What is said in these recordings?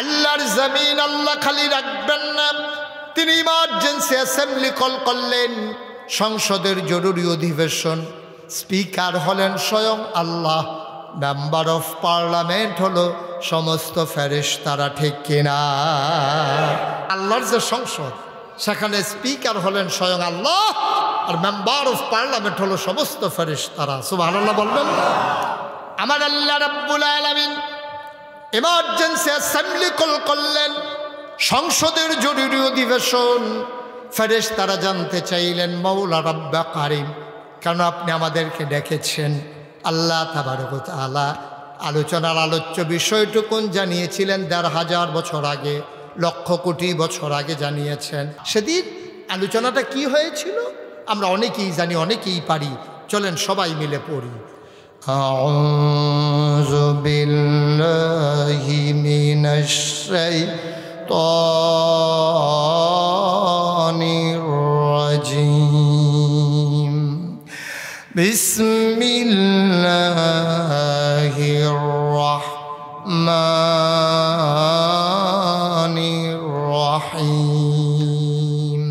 আল্লাহর জমিন আল্লাহ খালি রাখবেন না, তিনি ইমার্জেন্সি অ্যাসেম্বলি কল করলেন, সংসদের জরুরি অধিবেশন। স্পিকার হলেন স্বয়ং আল্লাহ, মেম্বার অফ পার্লামেন্ট হলো সমস্ত ফেরেশতারা, ঠিক কিনা? আল্লাহর যে সংসদ, সেখানে স্পিকার হলেন স্বয়ং আল্লাহ, আর মেম্বার অফ পার্লামেন্ট হলো সমস্ত ফেরেশতারা। সুবহানাল্লাহ বলবেন। আমার আল্লাহ রাব্বুল আলামিন ইমার্জেন্সি অ্যাসেম্বলি কল করলেন, সংসদের জরুরি অধিবেশন। ফেরেশতারা জানতে চাইলেন, মাওলা রাব্বা কারীম, কেন আপনি আমাদেরকে ডেকেছেন? আল্লাহ তাবারক ওয়া তাআলা আলোচনার আলোচ্য বিষয়টুকুন জানিয়েছিলেন ১৫০০ বছর আগে, লক্ষ কোটি বছর আগে জানিয়েছেন। সেদিন আলোচনাটা কি হয়েছিল আমরা অনেকেই জানি, অনেকেই পারি। চলেন সবাই মিলে পড়ি। আউযু বিল্লাহি মিনাশ শাইতানির রাজিম। বিসমিল্লাহির রাহমানির রাহিম।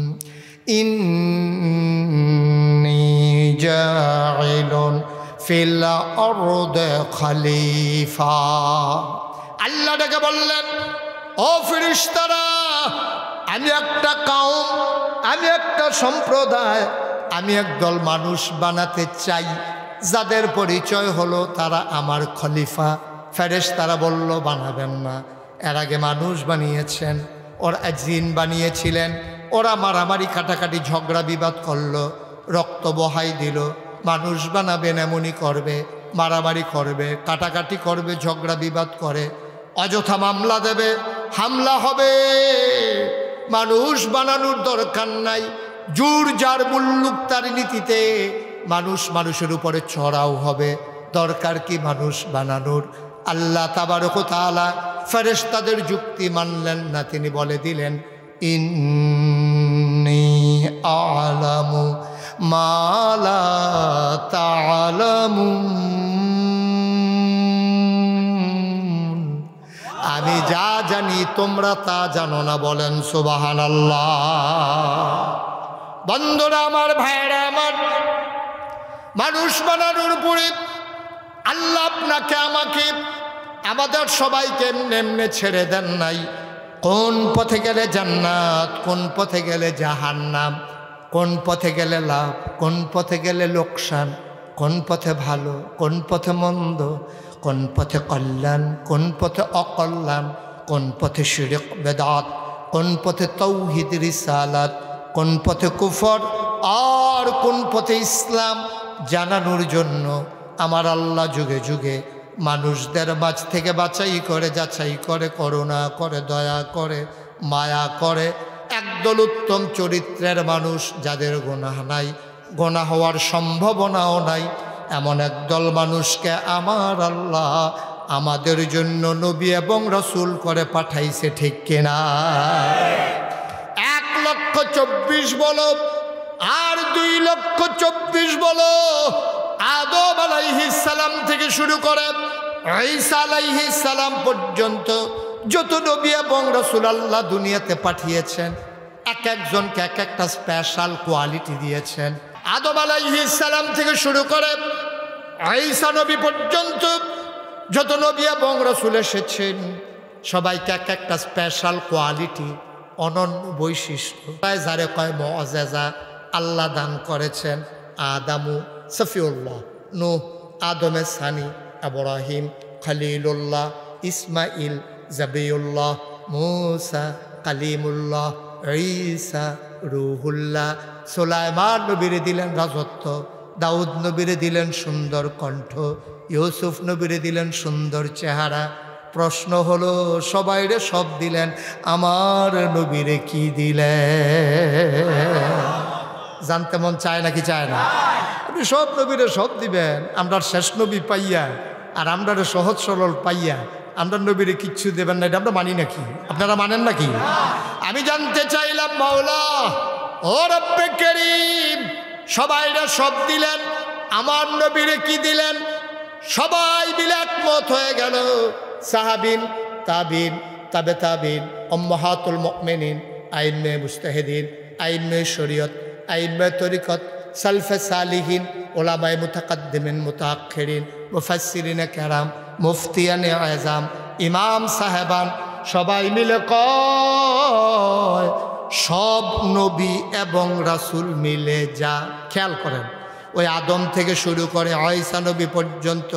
ইন্নী জাইলুন ফিল আরদি খলিফা। আল্লাহ ডেকে বললেন, ও ফেরেশতারা, আমি একটা কওম, আমি একটা সম্প্রদায়, আমি একদল মানুষ বানাতে চাই, যাদের পরিচয় হলো তারা আমার খলিফা। ফেরেশতারা বলল, বানাবেন না, এর আগে মানুষ বানিয়েছেন, ওরা জিন বানিয়েছিলেন, ওরা মারামারি কাটাকাটি ঝগড়া বিবাদ করলো, রক্ত বহাই দিল। মানুষ বানাবেন এমনই করবে, মারামারি করবে, কাটাকাটি করবে, ঝগড়া বিবাদ করে, অযথা মামলা দেবে, হামলা হবে। মানুষ বানানোর দরকার নাই। জোর যার মুল্লুক তার নীতিতে মানুষ মানুষের উপরে চড়াও হবে। দরকার কি মানুষ বানানোর? আল্লাহ তাবারক ওয়া তাআলা ফেরেশতাদের যুক্তি মানলেন না, তিনি বলে দিলেন, ইন্নী আ'লামু মা লা তা'লামুন, আমি যা জানি তোমরা তা জানো না। বলেন সুবহানাল্লাহ। বন্ধুরা আমার, ভাইরা আমার, মানুষ বানানোর উপরে আল্লাহ আপনাকে আমাকে আমাদের সবাইকে এমনি ছেড়ে দেন নাই। কোন পথে গেলে জান্নাত, কোন পথে গেলে জাহান্নাম, কোন পথে গেলে লাভ, কোন পথে গেলে লোকসান, কোন পথে ভালো, কোন পথে মন্দ, কোন পথে কল্যাণ, কোন পথে অকল্যাণ, কোন পথে শিরক বেদাত, কোন পথে তাওহীদ রিসালাত, কোন পথে কুফর আর কোন পথে ইসলাম জানানোর জন্য আমার আল্লাহ যুগে যুগে মানুষদের মাঝ থেকে বাছাই করে, যাচাই করে, করুণা করে, দয়া করে, মায়া করে একদল উত্তম চরিত্রের মানুষ, যাদের গুনাহ নাই, গুনাহ হওয়ার সম্ভাবনাও নাই, এমন একদল মানুষকে আমার আল্লাহ আমাদের জন্য নবী এবং রাসূল করে পাঠাইছে, ঠিক কিনা? 1,24,000 বলো আর 2,24,000 বলো, আদম আলাইহিস সালাম থেকে শুরু করে ঈসা আলাইহিস সালাম পর্যন্ত যত নবী এবং রাসূল আল্লাহ দুনিয়াতে পাঠিয়েছেন, এক একজনকে এক একটা স্পেশাল কোয়ালিটি দিয়েছেন। আদম আলাইহিস সালাম থেকে শুরু করে ঈসা নবী পর্যন্ত যত নবী এবং রাসূল এসেছেন, সবাইকে এক একটা স্পেশাল কোয়ালিটি, অনন্য বৈশিষ্ট্য, যারে কয় মুআজিজা আল্লাহ দান করেছেন। আদামু সফিউল্লাহ, নূহ আদমের সানি, ইব্রাহিম খলিলুল্লাহ, ইসমাইল জাবিউল্লাহ, মূসা কালিমুল্লাহ, ঈসা রূহুল্লাহ। সুলাইমান নবীরে দিলেন রাজত্ব, দাউদ নবীরে দিলেন সুন্দর কণ্ঠ, ইউসুফ নবীরে দিলেন সুন্দর চেহারা। প্রশ্ন হলো, সবাইরে সব দিলেন, আমার নবীরে কি দিলেন? জানতে মন চায় নাকি চায় না? আপনি সব নবীরে সব দিবেন, আমরা শেষ নবী পাইয়া আর আমরা সহজ সরল পাইয়া আমরা নবীরে কিচ্ছু দেবেন না, এটা আমরা মানি নাকি? আপনারা মানেন নাকি? আমি জানতে চাইলাম, মাওলা ও রব্বে করিম, সবাইরা সব দিলেন, আমার নবীরে কি দিলেন? সবাই মিলে একমত হয়ে গেল, সাহাবিন, তাবিন, তাবে তাবিন, উম্মাহাতুল মুমিনিন, আইম্মে মুজতাহিদিন, আইম্মে শরীয়ত, আইম্মে তরিকত, সালফে সালিহিন, উলামায়ে মুতাকাদ্দিমিন মুতাআখিরিন, মুফাসসিরিনে কেরাম, মুফতিয়ানে আযম, ইমাম সাহেবান সবাই মিলে কয় সব নবী এবং রাসূল মিলে যা। খেয়াল করেন, ওই আদম থেকে শুরু করে ঈসা নবী পর্যন্ত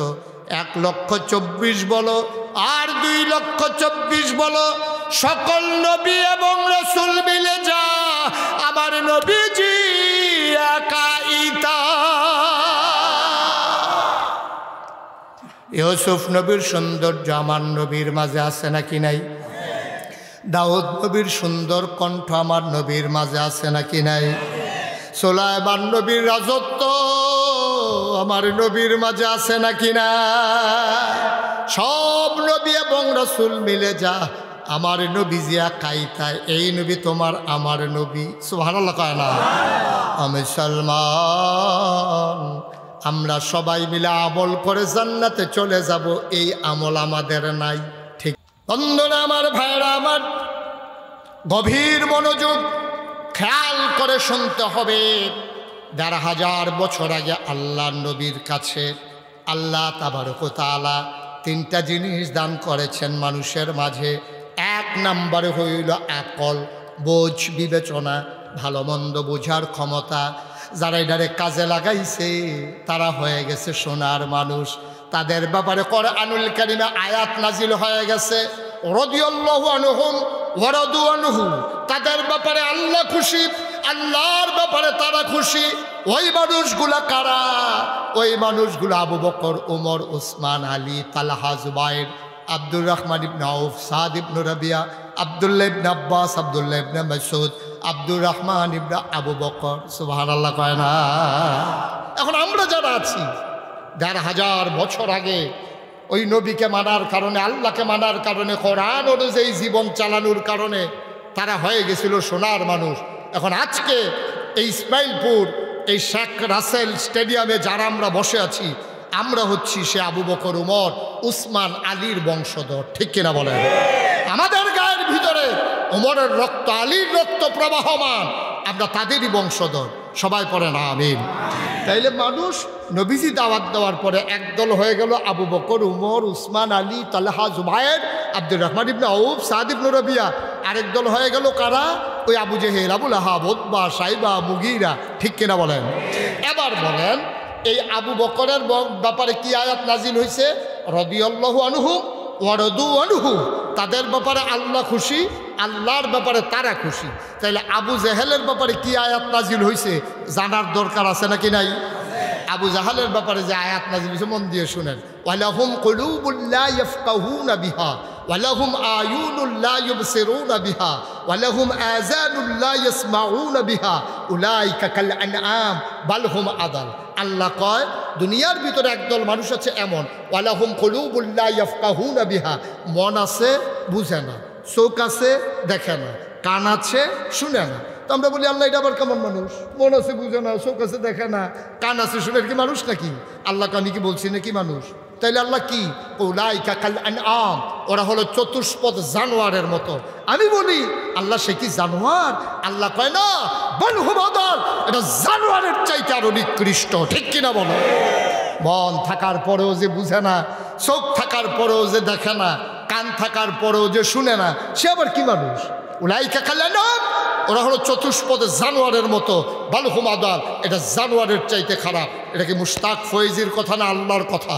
1,24,000 বলো আর 2,24,000 বলো, সকল নবী এবং রাসূল মিলে যা আমার নবীজি একাইতা। ইউসুফ নবীর সৌন্দর্য আমার নবীর মাঝে আছে নাকি নাই? দাউদ নবীর সুন্দর কণ্ঠ আমার নবীর মাঝে আছে নাকি নাই? সুলাইমান নবীর রাজত্ব আমার নবীর মাঝে আছে নাকি না? সব নবী এবং রাসূল মিলে যা আমার নবী জিয়া কাইতায়, এই নবী তোমার আমার নবী। সুবহানাল্লাহ কয় না? আমি সালমান, আমরা সবাই মিলে আমল করে জান্নাতে চলে যাব, এই আমল আমাদের নাই। ঠিক বন্ধুরা আমার, ভাইরা আমার, গভীর মনোযোগ খেয়াল করে শুনতে হবে। ১,৫০০ বছর আগে আল্লাহ নবীর কাছে আল্লাহ তাবারক ওয়া তাআলা 3টা জিনিস দান করেছেন মানুষের মাঝে। 1 নম্বরে হইল আকল, বোঝ, বিবেচনা, ভালো মন্দ বোঝার ক্ষমতা। যারা এটারে কাজে লাগাইছে তারা হয়ে গেছে সোনার মানুষ। তাদের ব্যাপারে কোরআনুল কারীমে আয়াত নাজিল হয়ে গেছে, রাদিয়াল্লাহু আনহুম ওয়া রাদু আনহু। তাদের ব্যাপারে আল্লাহ খুশি, আল্লাহর ব্যাপারে তারা খুশি। ওই মানুষগুলা কারা? ওই মানুষগুলো আবু বকর, ওমর, উসমান, আলী, তালহা, জুবাইর, আব্দুর রহমান ইবনে আউফ, সাদ ইবনে রাবিয়া, আব্দুল্লাহ ইবনে আব্বাস, আব্দুল্লাহ ইবনে মাসউদ, আব্দুর রহমান ইবনে আবু বকর। সুবহানাল্লাহ কয় না? এখন আমরা যারা আছি ১,৫০০ বছর আগে ওই নবীকে মানার কারণে, আল্লাহকে মানার কারণে, কোরআন অনুযায়ী জীবন চালানোর কারণে তারা হয়ে গেছিল সোনার মানুষ। এখন আজকে এই ইসমাইলপুর, এই শেখ রাসেল স্টেডিয়ামে যারা আমরা বসে আছি, আমরা হচ্ছি সে আবু বকর, উমর, উসমান, আলীর বংশধর। ঠিক কিনা বলেন? আমাদের গায়ের ভিতরে উমরের রক্ত, আলীর রক্ত প্রবাহমান, আমরা তাদেরই বংশধর। সবাই পড়েন আমিন। তাইলে মানুষ নবীজি দাওয়াত দেওয়ার পরে একদল হয়ে গেল আবু বকর, উমর, উসমান, আলী, তালহা, জুবায়ের, আব্দুর রহমান ইবনে আউফ, সাদ ইবনে রাবিয়া। আরেক দল হয়ে গেল কারা? ওই আবু জেহেল, আবু লাহাব, উতবা, সাইবা, মুগীরা। ঠিক কিনা বলেন? এবার বলেন, এই আবু বকরের ব্যাপারে কি আয়াত নাজিল হয়েছে? রাদিয়াল্লাহু আনহু ওয়া রাদু আনহু। তাদের ব্যাপারে আল্লাহ খুশি, আল্লাহর ব্যাপারে তারা খুশি। তাইলে আবু জেহেলের ব্যাপারে কি আয়াত নাজিল হয়েছে জানার দরকার আছে নাকি নাই? আবু জাহালের ব্যাপারে যে আয়াত নাজিল হয়েছে মন দিয়ে শুনেন। ওয়ালাহুম কুলুবুল লা ইয়াফকাহুনা বিহা ওয়ালাহুম আয়ুনুল লা ইউবসিরুনা বিহা ওয়ালাহুম আযানুল লা ইয়াসমাউনা বিহা উলাইকা কাল আনআম বাল হুম আদাল। আল্লাহ কয় দুনিয়ার ভিতরে একদল মানুষ আছে এমন, ওয়ালাহুম কুলুবুল লা ইয়াফকাহুনা বিহা, মন আছে বুঝে না, চোখ আছে দেখে না, কান আছে শুনে না। তো আমরা বলি আল্লাহ এটা আবার কেমন মানুষ? মন আছে বুঝে না, চোখ আছে দেখে না, কান আছে শুনে, কি মানুষ নাকি? আল্লাহকে আমি কি বলছি নাকি মানুষ? তাইলে আল্লাহ কি? উলাইকা কাল আনআম, ওরা হলো চতুষ্পদ জানোয়ারের মতো। আমি বলি আল্লাহ সে কি জানোয়ার? আল্লাহ কয় না, বাল হুম আদাল, এটা জানোয়ারের চাইতে আরো নিকৃষ্ট। ঠিক কিনা বলো? মন থাকার পরেও যে বুঝে না, চোখ থাকার পরেও যে দেখে না, কান থাকার পরেও যে শুনে না, সে আবার কি মানুষ? উলাইকা কাল আনআম, ওরা হলো চতুষ্পদ জানোয়ারের মতো। বাল হুম আদাল, এটা জানোয়ারের চাইতে খারাপ। এটা কি মুশতাক ফয়েজির কথা না আল্লাহর কথা?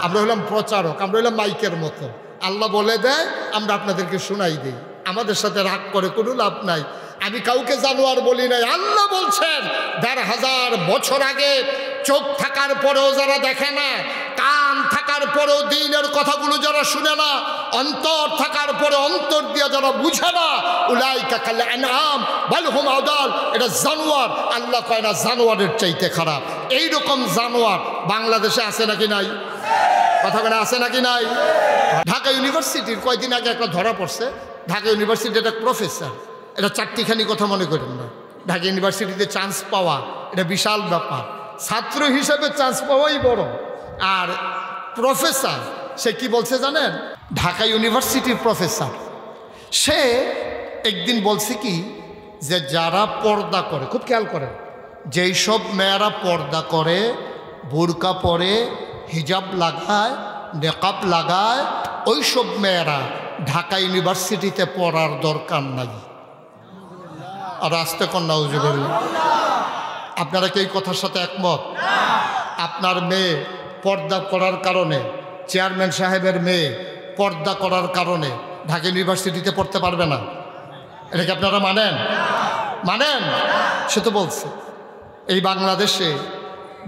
আমরা হলাম প্রচারক, আমরা হলাম মাইকের মতো। আল্লাহ বলে দেয়, আমরা আপনাদেরকে শোনাই দিই। আমাদের সাথে রাগ করে কোনো লাভ নাই। আমি কাউকে জানোয়ার বলি নাই, আল্লাহ বলছেন ১,৫০০ বছর আগে চোখ থাকার পরেও যারা দেখে না, কান থাকার পরেও দ্বীনের কথাগুলো যারা শুনে না, অন্তর থাকার পরে অন্তর দিয়ে যারা বুঝে না, উলাইকা কাল আনআম বাল হুম আদাল, এটা জানোয়ার। আল্লাহ কয় না জানোয়ারের চাইতে খারাপ। এইরকম জানোয়ার বাংলাদেশে আছে নাকি নাই? কথা বলে আছে নাকি নাই? ঢাকা ইউনিভার্সিটির কয়েকদিন আগে একটা ধরা পড়ছে। ঢাকা ইউনিভার্সিটির একটা প্রফেসর, এটা চারটিখানি কথা মনে করেন না। ঢাকা ইউনিভার্সিটিতে চান্স পাওয়া এটা বিশাল ব্যাপার। ছাত্র হিসেবে চান্স পাওয়াই বড়। আর প্রফেসর সে কি বলছে জানেন? ঢাকা ইউনিভার্সিটির প্রফেসর সে একদিন বলছে কি যে যারা পর্দা করে, খুব খেয়াল করেন, যেই সব মেয়েরা পর্দা করে, বোরকা পরে, হিজাব লাগায়, নেকাব লাগায়, ওই সব মেয়েরা ঢাকা ইউনিভার্সিটিতে পড়ার দরকার নাই। আর আসতে কন্যা হুজুর, আপনারা কি এই কথার সাথে একমত? আপনার মেয়ে পর্দা করার কারণে, চেয়ারম্যান সাহেবের মেয়ে পর্দা করার কারণে ঢাকা ইউনিভার্সিটিতে পড়তে পারবে না? এটা কি আপনারা মানেন? মানেন? সে তো বলছে এই বাংলাদেশে,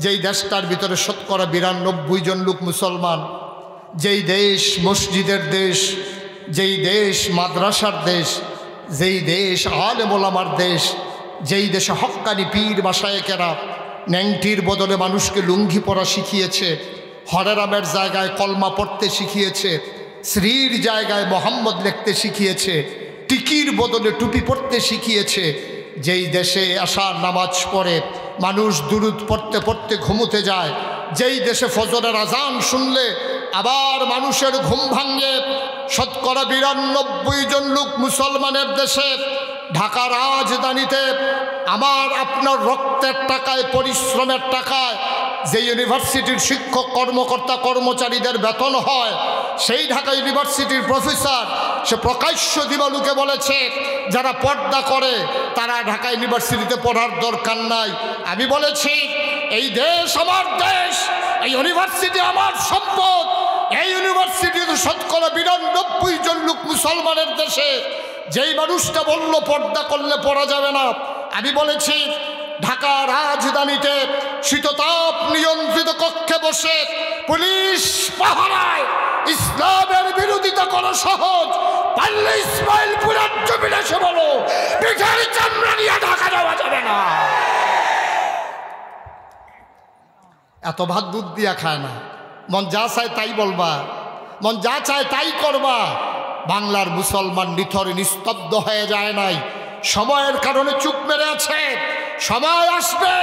যেই দেশটার ভিতরে 92% জন লোক মুসলমান, যেই দেশ মসজিদের দেশ, যেই দেশ মাদ্রাসার দেশ, যেই দেশ আলেম ওলামার দেশ, যেই দেশে হক্কানি পীর মাশায়েখেরা ন্যাংটির বদলে মানুষকে লুঙ্গি পরা শিখিয়েছে, হরেরামের জায়গায় কলমা পড়তে শিখিয়েছে, শ্রীর জায়গায় মোহাম্মদ লিখতে শিখিয়েছে, টিকির বদলে টুপি পড়তে শিখিয়েছে, যেই দেশে আশার নামাজ পড়ে মানুষ দুরুদ পড়তে পড়তে ঘুমোতে যায়, যেই দেশে ফজরের আজান শুনলে আবার মানুষের ঘুম ভাঙে, 92% জন লোক মুসলমানের দেশে, ঢাকা রাজধানীতে আমার আপনার রক্তের টাকায়, পরিশ্রমের টাকায় যে ইউনিভার্সিটির শিক্ষক কর্মকর্তা কর্মচারীদের বেতন হয়, সেই ঢাকা ইউনিভার্সিটির প্রফেসর সে প্রকাশ্য দিবালুকে বলেছে যারা পর্দা করে তারা ঢাকা ইউনিভার্সিটিতে পড়ার দরকার নাই। আমি বলেছি এই দেশ আমার দেশ, এই ইউনিভার্সিটি আমার সম্পদ। এই ইউনিভার্সিটিতে 92% জন লোক মুসলমানের দেশে, যেই মানুষটা বলল পর্দা করলে পড়া যাবে না, আমি বলেছি ঢাকা রাজধানীতে শীততাপ নিয়ন্ত্রিত কক্ষে বসে পুলিশ পাহারায় ইসলামের বিরোধিতা করা সহজ, পারলে ইসমাইলপুরের জমিনে এসে বলো পিঠের চামড়া নিয়ে ঢাকা যাওয়া যাবে না। এত ভাত দুধ দিয়া খায় না, মন যা চায় তাই বলবা, মন যা চায় তাই করবা। বাংলার মুসলমান নিথর নিস্তব্ধ হয়ে যায় নাই, সময়ের কারণে চুপ মেরে আছে। সময় আসবে,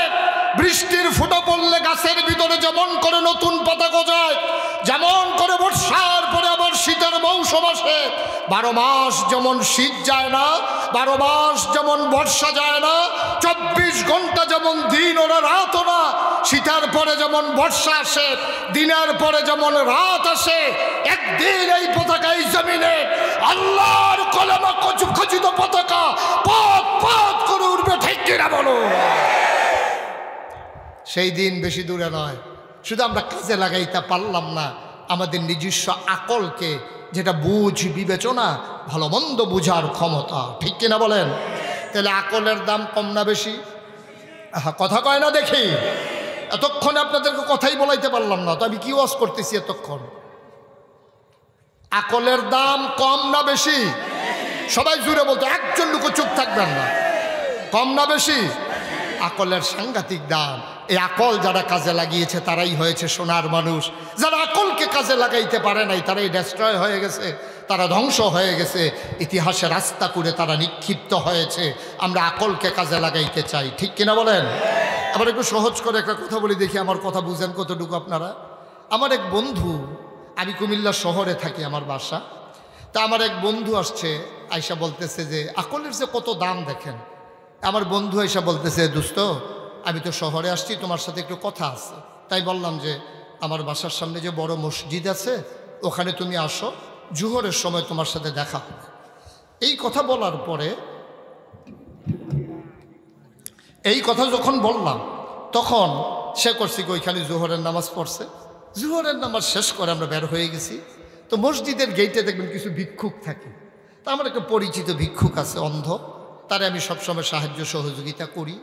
বৃষ্টির ফুটা পড়লে গাছের ভিতরে যেমন করে নতুন পাতা গজায়, যেমন করে বর্ষার পরে আবার শীতের মৌসুম আসে। 12 মাস যেমন শীত যায় না, 12 মাস যেমন বর্ষা যায় না, 24 ঘন্টা যেমন দিন ওরা রাত ওরা, শীতের পরে যেমন বর্ষা আসে, দিনের পরে যেমন রাত আসে, একদিন এই পতাকা এই জমিনে আল্লাহর কলমা খচিত পতাকা পথ পথ করে উঠবে, ঠিক কিনা বলো? সেই দিন বেশি দূরে নয়। শুধু আমরা কাজে লাগাইতে পারলাম না আমাদের নিজস্ব আকলকে, যেটা বুঝ বিবেচনা, ভালো মন্দ বুঝার ক্ষমতা, ঠিক কিনা বলেন? তাহলে আকলের দাম কম না বেশি? কথা কয় না দেখি? এতক্ষণে আপনাদেরকে কথাই বলাইতে পারলাম না, তো আমি কি ওয়াজ করতেছি এতক্ষণ? আকলের দাম কম না বেশি? সবাই জুড়ে বলতো, একজন লোক চুপ থাকবেন না। কম না বেশি? আকলের সাংঘাতিক দাম। এই আকল যারা কাজে লাগিয়েছে তারাই হয়েছে সোনার মানুষ। যারা আকলকে কাজে লাগাইতে পারে নাই তারাই ডেস্ট্রয় হয়ে গেছে, তারা ধ্বংস হয়ে গেছে, ইতিহাসে রাস্তা করে তারা নিক্ষিপ্ত হয়েছে। আমরা আকলকে কাজে লাগাইতে চাই, ঠিক কিনা বলেন? আবার একটু সহজ করে একটা কথা বলি, দেখি আমার কথা বুঝেন কতটুকু আপনারা। আমার এক বন্ধু, আমি কুমিল্লা শহরে থাকি, আমার বাসা। তা আমার এক বন্ধু আসছে, আয়সা বলতেছে যে আকলের যে কত দাম দেখেন। আমার বন্ধু আয়সা বলতেছে, দোস্ত আমি তো শহরে আসছি, তোমার সাথে একটু কথা আছে। তাই বললাম যে আমার বাসার সামনে যে বড় মসজিদ আছে ওখানে তুমি আসো, জোহরের সময় তোমার সাথে দেখা হোক। এই কথা বলার পরে, এই কথা যখন বললাম তখন সে করছি ওইখানে জোহরের নামাজ পড়ছে। জোহরের নামাজ শেষ করে আমরা বের হয়ে গেছি। তো মসজিদের গেটে দেখবেন কিছু ভিক্ষুক থাকে। তা আমার একটা পরিচিত ভিক্ষুক আছে, অন্ধ, তারে আমি সবসময় সাহায্য সহযোগিতা করি।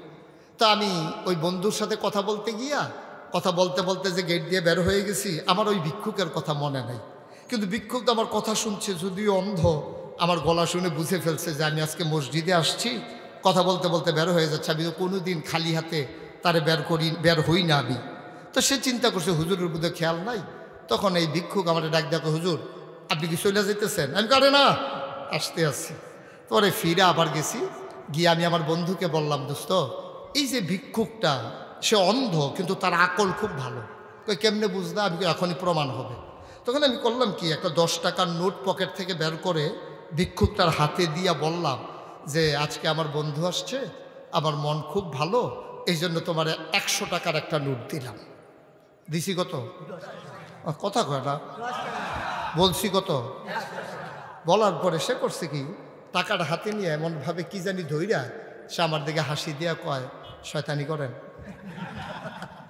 তা আমি ওই বন্ধুর সাথে কথা বলতে গিয়া, কথা বলতে বলতে যে গেট দিয়ে বের হয়ে গেছি, আমার ওই ভিক্ষুকের কথা মনে নেই। কিন্তু ভিক্ষুক তো আমার কথা শুনছে, যদিও অন্ধ, আমার গলা শুনে বুঝে ফেলছে যে আমি আজকে মসজিদে আসছি। কথা বলতে বলতে বের হয়ে যাচ্ছে, আমি তো কোনো দিন খালি হাতে তারে বের হই না আমি। তো সে চিন্তা করছে হুজুরের বুধে খেয়াল নাই। তখন এই ভিক্ষুক আমার ডাক দেখো, হুজুর আপনি কি চলে যেতেছেন? আমি কারে না, আসতে আসছি। পরে ফিরে আবার গেছি, গিয়ে আমি আমার বন্ধুকে বললাম, দোস্ত এই যে ভিক্ষুকটা সে অন্ধ কিন্তু তার আকল খুব ভালো। কেমনে বুঝলা? আমি এখনই প্রমাণ হবে। তখন আমি করলাম কি, একটা 10 টাকার নোট পকেট থেকে বের করে ভিক্ষুকটার হাতে দিয়া বললাম যে আজকে আমার বন্ধু আসছে, আমার মন খুব ভালো, এই জন্য তোমার 100 টাকার একটা নোট দিলাম। দিছি কত? কথা কয় না, বলছি কত? বলার পরে সে করছে কি, টাকাটা হাতে নিয়ে এমনভাবে কি জানি ধইরা সে আমার দিকে হাসি দিয়া কয়, শয়তানি করেন?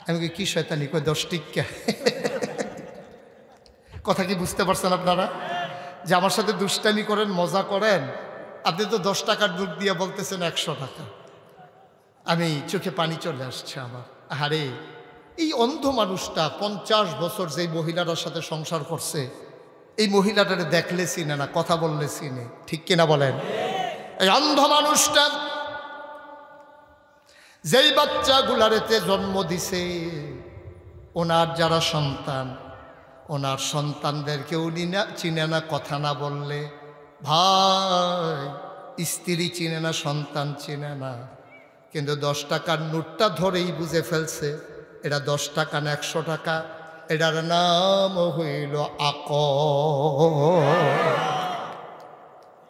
আমি কি শয়তানি? কয় 10 টিক্কা। কথা কি বুঝতে পারছেন আপনারা? যে আমার সাথে দুষ্টামি করেন, মজা করেন, আপনি তো 10 টাকার নোট দিয়ে বলতেছেন 100 টাকা। আমি চোখে পানি চলে আসছে আমার। আরে এই অন্ধ মানুষটা 50 বছর যেই মহিলাটার সাথে সংসার করছে, এই মহিলাটারে দেখলে চিনে না, কথা বললে চিনে, ঠিক কিনা বলেন? এই অন্ধ মানুষটা যেই বাচ্চাগুলারেতে জন্ম দিছে, ওনার যারা সন্তান, ওনার সন্তানদেরকেও চিনে না, কথা না বললে। ভাই, স্ত্রী চিনে না, সন্তান চিনে না, কিন্তু 10 টাকার নোটটা ধরেই বুঝে ফেলছে এটা 10 টাকা না 100 টাকা। এটার নাম হইল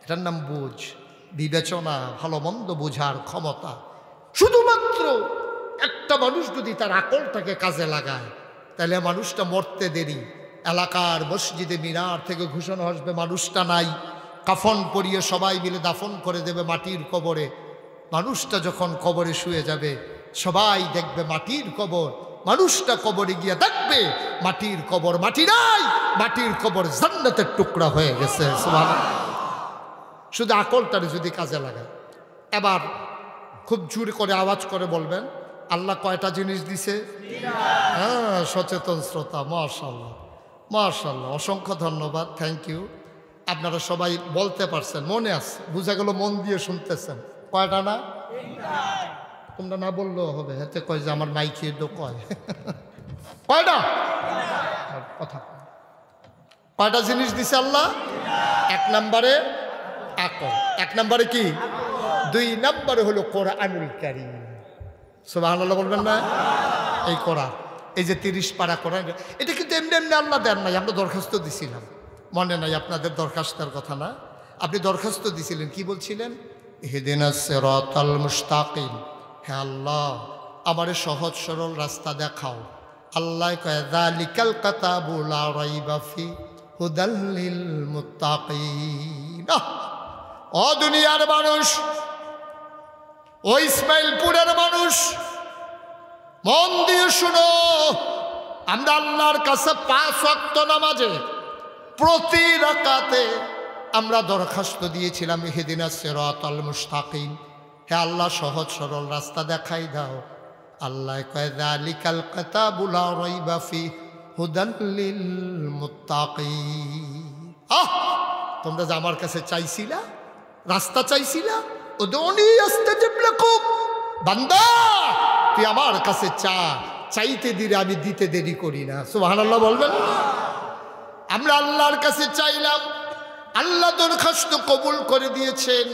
এটার নাম বুঝ, বিবেচনা, ভালো মন্দ বোঝার ক্ষমতা। শুধুমাত্র একটা মানুষ যদি তার আকলটাকে কাজে লাগায়, তাহলে মানুষটা মরতে দেরি। এলাকার মসজিদে মিনার থেকে ঘোষণা আসবে মানুষটা নাই, কাফন পরিয়ে সবাই মিলে দাফন করে দেবে মাটির কবরে। মানুষটা যখন কবরে শুয়ে যাবে, সবাই দেখবে মাটির কবর। মানুষটা কবরে গিয়ে দেখবে মাটির কবর, মাটি নাই, মাটির কবর জান্নাতের টুকরা হয়ে গেছে। সুবহানাল্লাহ। শুধু আকলটারে যদি কাজে লাগায়। এবার খুব জোরে করে আওয়াজ করে বলবেন, আল্লাহ কয়টা জিনিস দিছে? হ্যাঁ, সচেতন শ্রোতা, মাশাআল্লাহ মাশাআল্লাহ, অসংখ্য ধন্যবাদ, থ্যাংক ইউ। আপনারা সবাই বলতে পারছেন, মনে আছে, বুঝা গেল মন দিয়ে শুনতেছেন। কয়টা না? তোমরা না বললেও হবে, হাতে কয় যে আমার মাইকে তো কয়। কয়টা কথা, কয়টা জিনিস দিছে আল্লাহ? 1 নম্বরে আকল, 1 নম্বরে কি, 2 নম্বরে হলো কোরআনুল কারীম। সুবহানাল্লাহ বলবেন না? এই কোরআন, এই যে 30 পারা কোরআন, এটা কিন্তু এমনি এমনি আল্লাহ দেন নাই, আমরা দরখাস্ত দিছিলাম। মনে নাই আপনাদের দরখাস্তের কথা না? আপনি দরখাস্ত দিছিলেন, কি বলছিলেন? ইহদিনাস সিরাতাল মুস্তাকিম, হে আল্লাহ আমারে সহজ সরল রাস্তা দেখাও। আল্লাহ কয় যালিকাল কিতাবু লা রাইবা ফি হুদাল লিল মুত্তাকিন। ও দুনিয়ার মানুষ, ও ইসমাইলপুরের মানুষ, মন দিয়ে শুনো। আমরা আল্লাহর কাছে 5 ওয়াক্ত নামাজে প্রতি রাকাতে আমরা দরখাস্ত দিয়েছিলাম, ইহদিনাস সিরাতাল মুস্তাকিম, হে আল্লাহ সহজ সরল রাস্তা দেখাই দাও। আল্লাহ কয় যালিকাল কিতাবু লা রাইবা ফি হুদাল লিল মুত্তাকিন। তোমরা যে আমার কাছে চাইছিলা, রাস্তা চাইছিলা, উদউনি আস্তাজিব লাকুম, বান্দা তুই আমার কাছে চা, চাইতে দিলে আমি দিতে দেরি করি না। সুবহানাল্লাহ বলবেন না? আমরা আল্লাহর কাছে চাইলাম, আল্লাহ দরখাস্ত কবুল করে দিয়েছেন।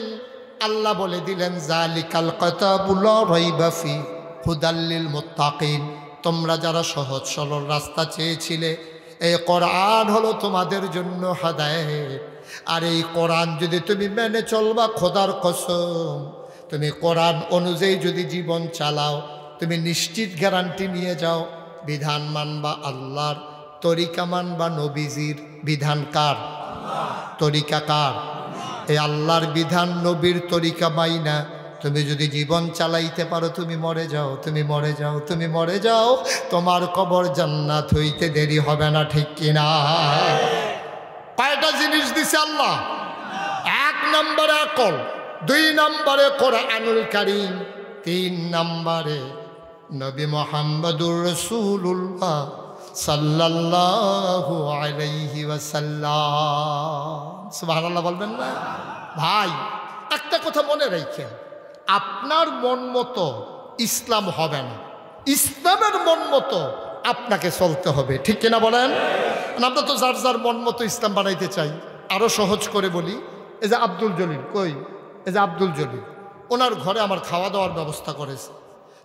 আল্লাহ বলে দিলেন যালিকাল কিতাবু লা রাইবা ফি হুদাল লিল মুত্তাকিন, তোমরা যারা সহজ সরল রাস্তা চেয়েছিলে, এই কোরআন হলো তোমাদের জন্য হেদায়েত। আর এই কোরআন যদি তুমি মেনে চলবা, খোদার কসম, তুমি কোরআন অনুযায়ী যদি জীবন চালাও, তুমি নিশ্চিত গ্যারান্টি নিয়ে যাও, বিধান মানবা আল্লাহর, তরিকা মানবা নবীজির। বিধান কার? তরিকা কার? এই আল্লাহর বিধান, নবীর তরিকা মাইনা তুমি যদি জীবন চালাইতে পারো, তুমি মরে যাও, তুমি মরে যাও, তুমি মরে যাও, তোমার কবর জান্নাত হইতে দেরি হবে না, ঠিক কিনা? কয়টা জিনিস দিছে আল্লাহ? 1 নম্বরে আকল, 2 নম্বরে কোরআনুল কারীম, 3 নম্বরে নবী মুহাম্মদুর রাসূলুল্লাহ সাল্লাল্লাহু আলাইহি ওয়াসাল্লাম। সুবহানাল্লাহ বলবেন না? ভাই একটা কথা মনে রাখেন, আপনার মন মতো ইসলাম হবে না, ইসলামের মন মতো আপনাকে চলতে হবে, ঠিক কিনা বলেন? আমরা তো যার যার মন মতো ইসলাম বানাইতে চাই। আরো সহজ করে বলি, এই যে আব্দুল জলিল, কই এই যে আব্দুল জলিল, ওনার ঘরে আমার খাওয়া দাওয়ার ব্যবস্থা করেছে।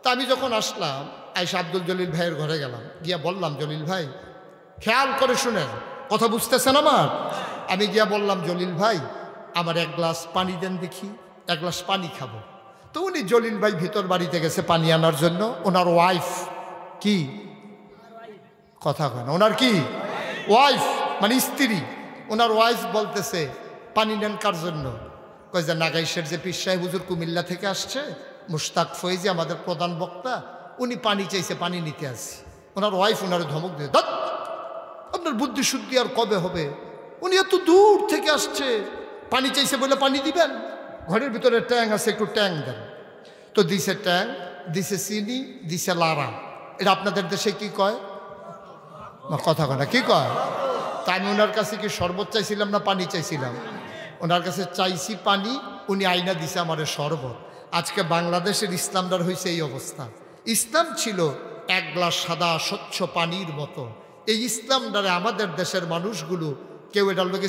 তা আমি যখন আসলাম, আইসা আব্দুল জলিল ভাইয়ের ঘরে গেলাম, গিয়া বললাম, জলিল ভাই খেয়াল করে শুনেন, কথা বুঝতেছেন আমার? আমি গিয়া বললাম, জলিল ভাই আমার এক গ্লাস পানি দেন দেখি, এক গ্লাস পানি খাবো। তো উনি জলিল ভাই ভিতর বাড়িতে গেছে পানি আনার জন্য। ওনার ওয়াইফ কি কথা কয় না, ওনার কি ওয়াইফ মানে স্ত্রী, ওনার ওয়াইফ বলতেছে পানি নেন কার জন্য? কয় যে নাগাইশের যে পীর সাহেব হুজুর কুমিল্লা থেকে আসছে, মুশতাক ফয়েজি আমাদের প্রধান বক্তা, উনি পানি চাইছে, পানি নিতে আসছি। ওনার ওয়াইফ ওনার ধমক দিয়ে, দত আপনার বুদ্ধি শুদ্ধি আর কবে হবে? উনি এত দূর থেকে আসছে, পানি চাইছে বলে পানি দিবেন? ঘরের ভিতরে ট্যাং আছে, একটু ট্যাং দেন। তো দিছে ট্যাং, দিছে চিনি, দিছে লারা। এটা আপনাদের দেশে কি কয়? কথা কয় না, কি কয়? তা আমি ওনার কাছে কি শরবত চাইছিলাম না পানি চাইছিলাম? ওনার কাছে চাইছি পানি, উনি আইনা দিছে আমারে শরবত। আজকে বাংলাদেশের ইসলামদার হয়েছে এই অবস্থা। ইসলাম ছিল এক গ্লাস সাদা স্বচ্ছ পানির মতো। এই ইসলামদারে আমাদের দেশের মানুষগুলো কেউ এটার লোকে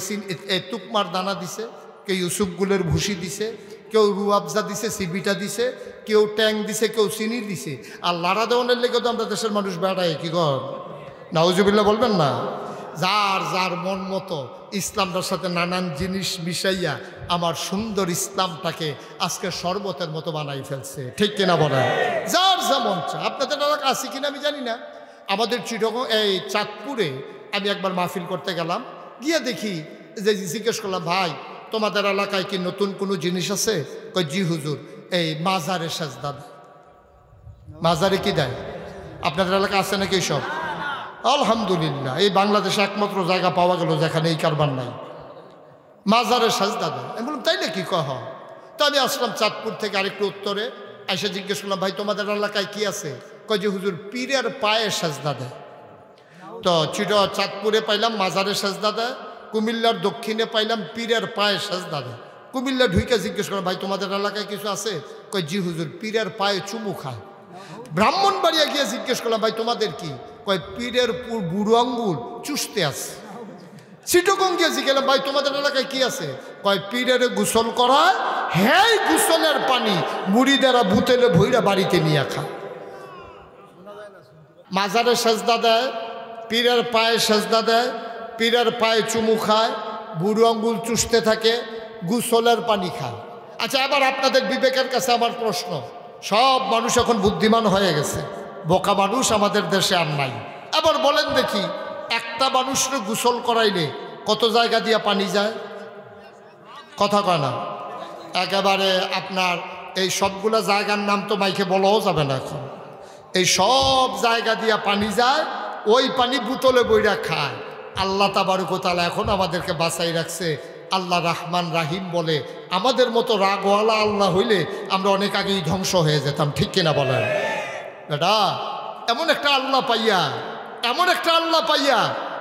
তুকমার দানা দিছে, কেউ ইউসুফগুলের ভুসি দিছে, কেউ রুয়াবজা দিছে, সিবিটা দিছে, কেউ ট্যাং দিছে, কেউ চিনি দিছে। আর লাড়া দেওয়ানের লেগে তো আমরা দেশের মানুষ বেড়ায় কি কর, নাউজুবিল্লাহ বলবেন না? যার যার মন মতো ইসলামটার সাথে নানান জিনিস মিশাইয়া আমার সুন্দর ইসলামটাকে আজকে শরবতের মতো বানাই ফেলছে, ঠিক কিনা বলেন? যার যেমন চায়। আপনাদের এলাকা আছে কিনা আমি জানি না। আমাদের চিটাগং এই চাঁদপুরে আমি একবার মাহফিল করতে গেলাম, গিয়ে দেখি যে জিজ্ঞেস করলাম, ভাই তোমাদের এলাকায় কি নতুন কোনো জিনিস আছে? কই জি হুজুর, এই মাজারে সাজদা দেয়। মাজারে কি দেয়? আপনাদের এলাকা আছে নাকি সব? আলহামদুলিল্লাহ, এই বাংলাদেশে একমাত্র জায়গা পাওয়া গেল যেখানে এই কারবার নাই, মাজারে সাজদা দেয়। আমি বললাম তাই নাকি? কহ। তো আমি আসলাম চাঁদপুর থেকে আরেকটু উত্তরে, এসে জিজ্ঞেস করলাম, ভাই তোমাদের এলাকায় কি আছে? কয় যে হুজুর পীরের পায়ে সাজদা দেয়। তো চাঁদপুরে পাইলাম মাজারে সাজদা দেয়, কুমিল্লার দক্ষিণে পাইলাম পীরের পায়ে সাজদা দেয়। কুমিল্লা ঢুকে জিজ্ঞেস করলাম, ভাই তোমাদের এলাকায় কিছু আছে? কয় জি হুজুর পীরের পায়ে চুমু খায়। ব্রাহ্মণবাড়িয়া গিয়ে জিজ্ঞেস করলাম, ভাই তোমাদের কি? কয় পীরের বুড়ো আঙ্গুল চুষতে আছে। চিটাগং গিয়ে জিজ্ঞেলাম, ভাই তোমাদের এলাকায় কি আছে? কয় পীরের গোসল করায়, হ্যাঁ গোসলের পানি মুড়িদেরা ভূতেলে ভইরা বাড়িতে নিয়ে খায়। মাজারে সাজদা দেয়, পীরের পায়ে সাজদা দেয়, পীরের পায়ে চুমু খায়, বুড়ো আঙ্গুল চুষতে থাকে, গোসলের পানি খায়। আচ্ছা, এবার আপনাদের বিবেকের কাছে আমার প্রশ্ন, সব মানুষ এখন বুদ্ধিমান হয়ে গেছে, বোকা মানুষ আমাদের দেশে আর নাই। এবার বলেন দেখি, একটা মানুষকে গোসল করাইলে কত জায়গা দিয়া পানি যায়? কথা কয় না? একেবারে আপনার এই সবগুলা জায়গার নাম তো মাইকে বলাও যাবে না এখন। এই সব জায়গা দিয়া পানি যায়, ওই পানি বোতলে বইরা খায়। আল্লাহ তাবারক ওয়া তাআলা এখন আমাদেরকে বাঁচাই রাখছে। আল্লাহ রাহমান রাহিম বলে, আমাদের মতো রাগওয়ালা আল্লাহ হইলে আমরা অনেক আগেই ধ্বংস হয়ে যেতাম, ঠিক কিনা বলেন? বেটা এমন একটা আল্লাহ পাইয়া, এমন একটা আল্লাহ পাইয়া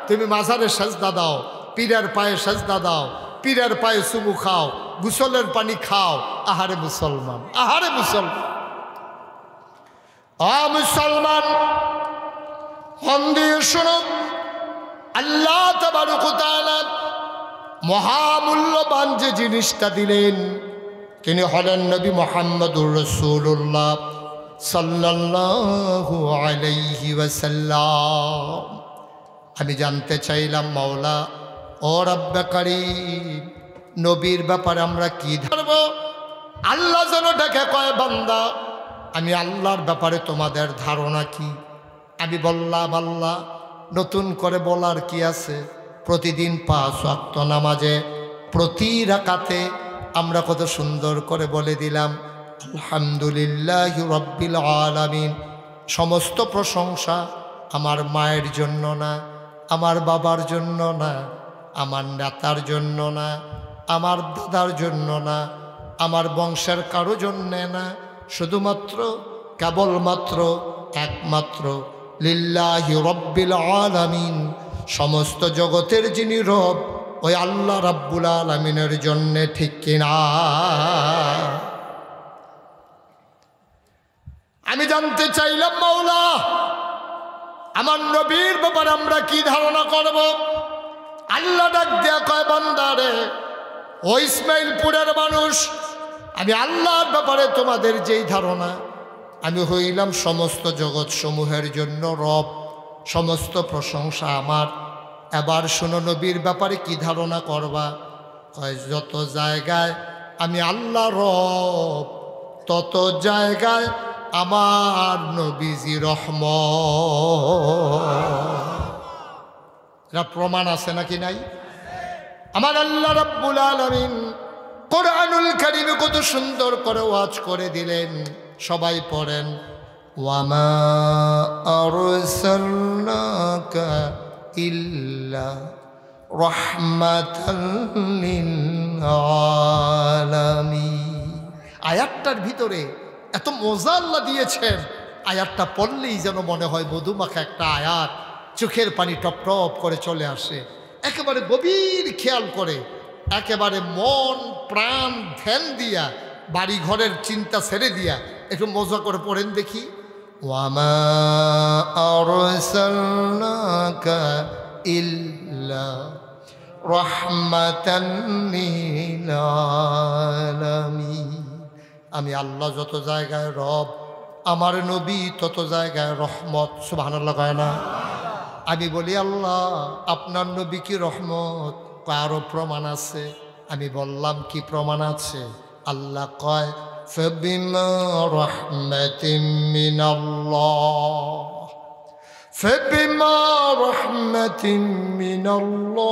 তুমি মাজারে সাজদা দাও, পীরের পায়ে সাজদা দাও, পীরের পায়ে চুমু খাও, গোসলের পানি খাও। আহারে মুসলমান, আহারে মুসলমান, মুসলমান মন দিয়ে শোনো, আল্লাহ তাবারক ওয়া তাআলা মহামূল্যবান যে জিনিসটা দিলেন, তিনি হলেন নবী মুহাম্মদুর রাসূলুল্লাহ সাল্লাল্লাহু আলাইহি ওয়াসাল্লাম। আমি জানতে চাইলাম, মাওলা ও রব্বে কারীম, নবীর ব্যাপারে আমরা কি ধরব? আল্লাহ যেন ডেকে কয়, বান্দা আমি আল্লাহর ব্যাপারে তোমাদের ধারণা কি? আমি বললাম, আল্লাহ নতুন করে বলার কি আছে? প্রতিদিন 5 ওয়াক্ত নামাজে প্রতি রাকাতে আমরা কত সুন্দর করে বলে দিলাম, আলহামদুলিল্লাহি রাব্বিল আলামিন। সমস্ত প্রশংসা আমার মায়ের জন্য না, আমার বাবার জন্য না, আমার নেতার জন্য না, আমার দাদার জন্য না, আমার বংশের কারো জন্যে না, শুধুমাত্র কেবলমাত্র একমাত্র লিল্লাহি রাব্বিল আলামিন, সমস্ত জগতের যিনি রব ওই আল্লাহ রাব্বুল আলামিনের জন্যে, ঠিক কিনা? আমি জানতে চাইলাম, মাওলা আমার নবীর ব্যাপারে আমরা কি ধারণা করব? আল্লাহ ডাক দেয়া কয়, বান্দারে ও ইসমাইলপুরের মানুষ, আমি আল্লাহর ব্যাপারে তোমাদের যেই ধারণা, আমি হইলাম সমস্ত জগৎ সমূহের জন্য রব, সমস্ত প্রশংসা আমার। এবার শোনো নবীর ব্যাপারে কি ধারণা করবা? কয় যত জায়গায় আমি আল্লাহ রব তত জায়গায় আমার নবীজি রহমত। এটা প্রমাণ আছে নাকি নাই? আমার আল্লাহ রাব্বুল আলামিন কোরআনুল কারীমে কত সুন্দর করে ওয়াজ করে দিলেন, সবাই পড়েন। ওয়ামা আরসালনাকা ইল্লা রাহমাতাল লিল আলামিন। আয়াতটার ভিতরে এত মজা আল্লাহ দিয়েছেন, আয়াতটা পড়লেই যেন মনে হয় মধুমাখা একটা আয়াত, চোখের পানি টপ টপ করে চলে আসে। একেবারে গভীর খেয়াল করে, একেবারে মন প্রাণ ধ্যান দিয়া, বাড়ি ঘরের চিন্তা ছেড়ে দিয়া একটু মজা করে পড়েন দেখি। ওয়ামা আরসালনাকা ইল্লা রাহমাতান লিল আলামিন। আমি আল্লাহ যত জায়গায় রব, আমার নবী তত জায়গায় রহমত। সুবহানাল্লাহ কয় না? আমি বলি আল্লাহ আপনার নবী কি রহমত? কারো প্রমাণ আছে? আমি বললাম কি প্রমাণ আছে? আল্লাহ কয় ফাবিমা রাহমাতিন মিনাল্লাহ, ফাবিমা রাহমাতিন মিনাল্লাহ,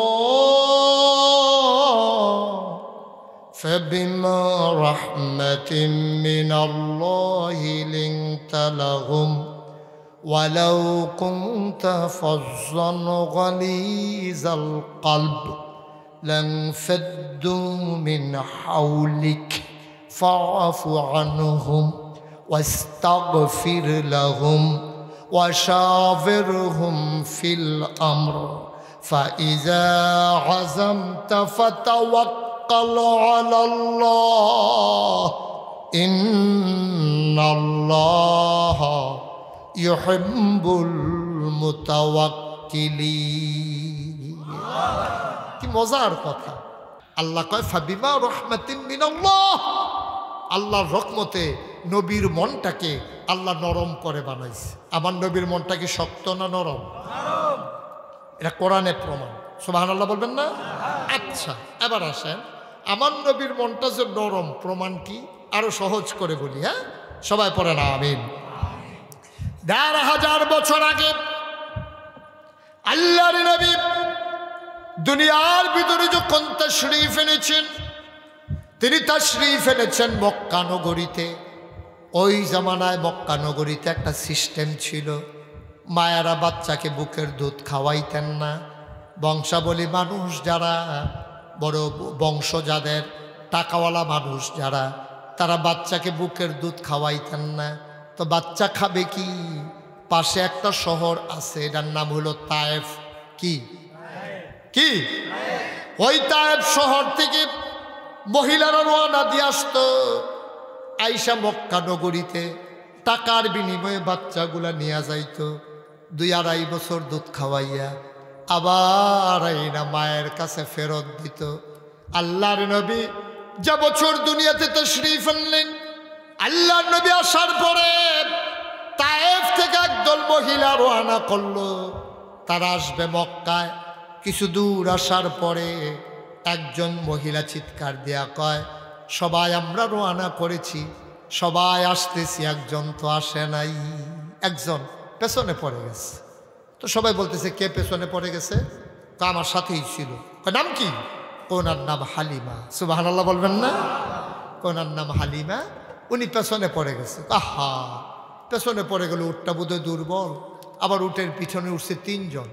ফাবিমা রাহমাতিন মিনাল্লাহি লিনতা লাহুম ওয়ালাউ কুনতা ফাজ্জান গালিজাল কলব লানফাদ্দু মিন হাওলিক ফাআফু আনহুম ওয়াস্তাগফির লাহুম ওয়াশাবিরহুম ফিল আমর ফাইযা আযামতা ফাতাওয়াক্কাল আলাল্লাহ ইন্নাল্লাহা ইউহিব্বুল মুতাওয়াক্কিলিন। কি মজার কথা! আল্লাহ কয় ফাবিমা রাহমাতিন মিনাল্লাহ, আল্লাহর রহমতে নবীর মনটাকে আল্লাহ নরম করে বানাইছে। আমার নবীর মনটা কি শক্ত না নরম? এটা কোরআনের প্রমাণ। সুবহানাল্লাহ বলবেন না? আচ্ছা, এবার আসেন, আমার নবীর মনটা যে নরম, প্রমাণ কি? আরো সহজ করে বলি। হ্যাঁ, সবাই পড়েন আমিন। ১,৫০০ বছর আগে আল্লাহর নবী দুনিয়ার ভিতরে যখন তাশরীফ এনেছেন, তিনি তাশরীফ এনেছেন মক্কা নগরীতে। ওই জামানায় মক্কা নগরীতে একটা সিস্টেম ছিল, মায়েরা বাচ্চাকে বুকের দুধ খাওয়াইতেন না। বংশাবলী মানুষ যারা, বড় বংশ যাদের, টাকাওয়ালা মানুষ যারা, তারা বাচ্চাকে বুকের দুধ খাওয়াইতেন না। তো বাচ্চা খাবে কি? পাশে একটা শহর আছে, এটার নাম হলো তায়েফ। কি কি? ওই তায়েফ শহর থেকে মহিলারা রওনা দিয়ে আসতো, আইসা মক্কা নগরীতে টাকার বিনিময়ে বাচ্চাগুলা নিয়ে যাইতো। ২-২.৫ বছর দুধ খাওয়াইয়া আবার আইনা মায়ের কাছে ফেরত দিত। আল্লাহর নবী যে বছর দুনিয়াতে তাশরীফ আনলেন, আল্লাহর নবী আসার পরে তায়েফ থেকে একদল মহিলা রওনা করলো, তারা আসবে মক্কায়। কিছু দূর আসার পরে একজন মহিলা চিৎকার দেয়া কয়, সবাই আমরা রওনা করেছি, সবাই আসতেছি, একজন তো আসে নাই। একজন পেছনে পড়ে গেছে। তো সবাই বলতেছে কে পেছনে পড়ে গেছে? আমার সাথেই ছিল। নাম কি? ওনার নাম হালিমা। সুবহানাল্লাহ বলবেন না? ওনার নাম হালিমা, উনি পেছনে পড়ে গেছে। আহা, পেছনে পড়ে গেল, উটটা বোধহয় দুর্বল। আবার উটের পিছনে উঠছে ৩ জন,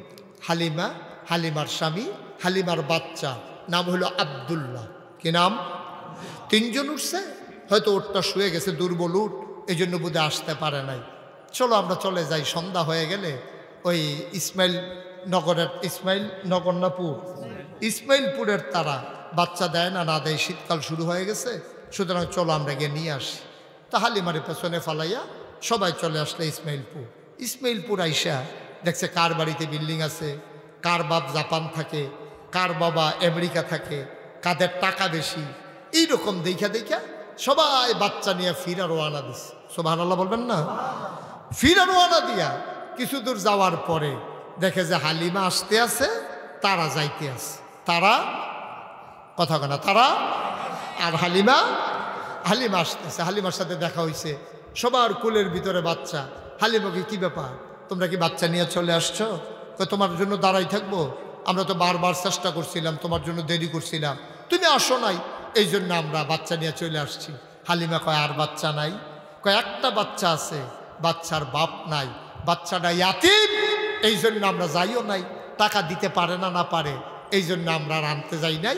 হালিমা, হালিমার স্বামী, হালিমার বাচ্চা, নাম হলো আব্দুল্লাহ। কি নাম? ৩ জন উঠছে। হয়তো উটটা শুয়ে গেছে, দুর্বল উট, এই জন্য বোধহয় আসতে পারে নাই। চলো আমরা চলে যাই। সন্ধ্যা হয়ে গেলে ওই ইসমাইল নগর নাপুর, ইসমাইলপুরের তারা বাচ্চা দেয় না, না দেয়, শীতকাল শুরু হয়ে গেছে, সুতরাং চলো আমরা গিয়ে নিয়ে আসি। তা হালিমারে পেছনে ফালাইয়া সবাই চলে আসলে ইসমাইলপুর। ইসমাইলপুর আইসা দেখছে কার বাড়িতে বিল্ডিং আছে, কার বাপ জাপান থাকে, কার বাবা আমেরিকা থাকে, কাদের টাকা বেশি, এইরকম দেখা দেখা সবাই বাচ্চা নিয়ে ফিরা রওনা দিছে। সুবহানাল্লাহ বলবেন না? ফিরা রওনা দিয়া কিছু দূর যাওয়ার পরে দেখে যে হালিমা আসতে আছে, তারা যাইতে আছে। তারা কথা কেনা তারা আর হালিমা আসতেছে, হালিমার সাথে দেখা হয়েছে, সবার কুলের ভিতরে বাচ্চা। হালিমাকে কি ব্যাপার, তোমরা কি বাচ্চা নিয়ে চলে আসছো? তোমার জন্য দাঁড়াই থাকবো, আমরা তো বারবার চেষ্টা করছিলাম, তোমার জন্য দেরি করছিলাম, তুমি আসো নাই, এই জন্য আমরা বাচ্চা নিয়ে চলে আসছি। হালিমা কয় আর বাচ্চা নাই? কয় একটা বাচ্চা আছে, বাচ্চার বাপ নাই, বাচ্চাটা ইয়াতীম, এই জন্য আমরা যাইও নাই, টাকা দিতে পারে না পারে, এই জন্য আমরা আর আনতে যাই নাই।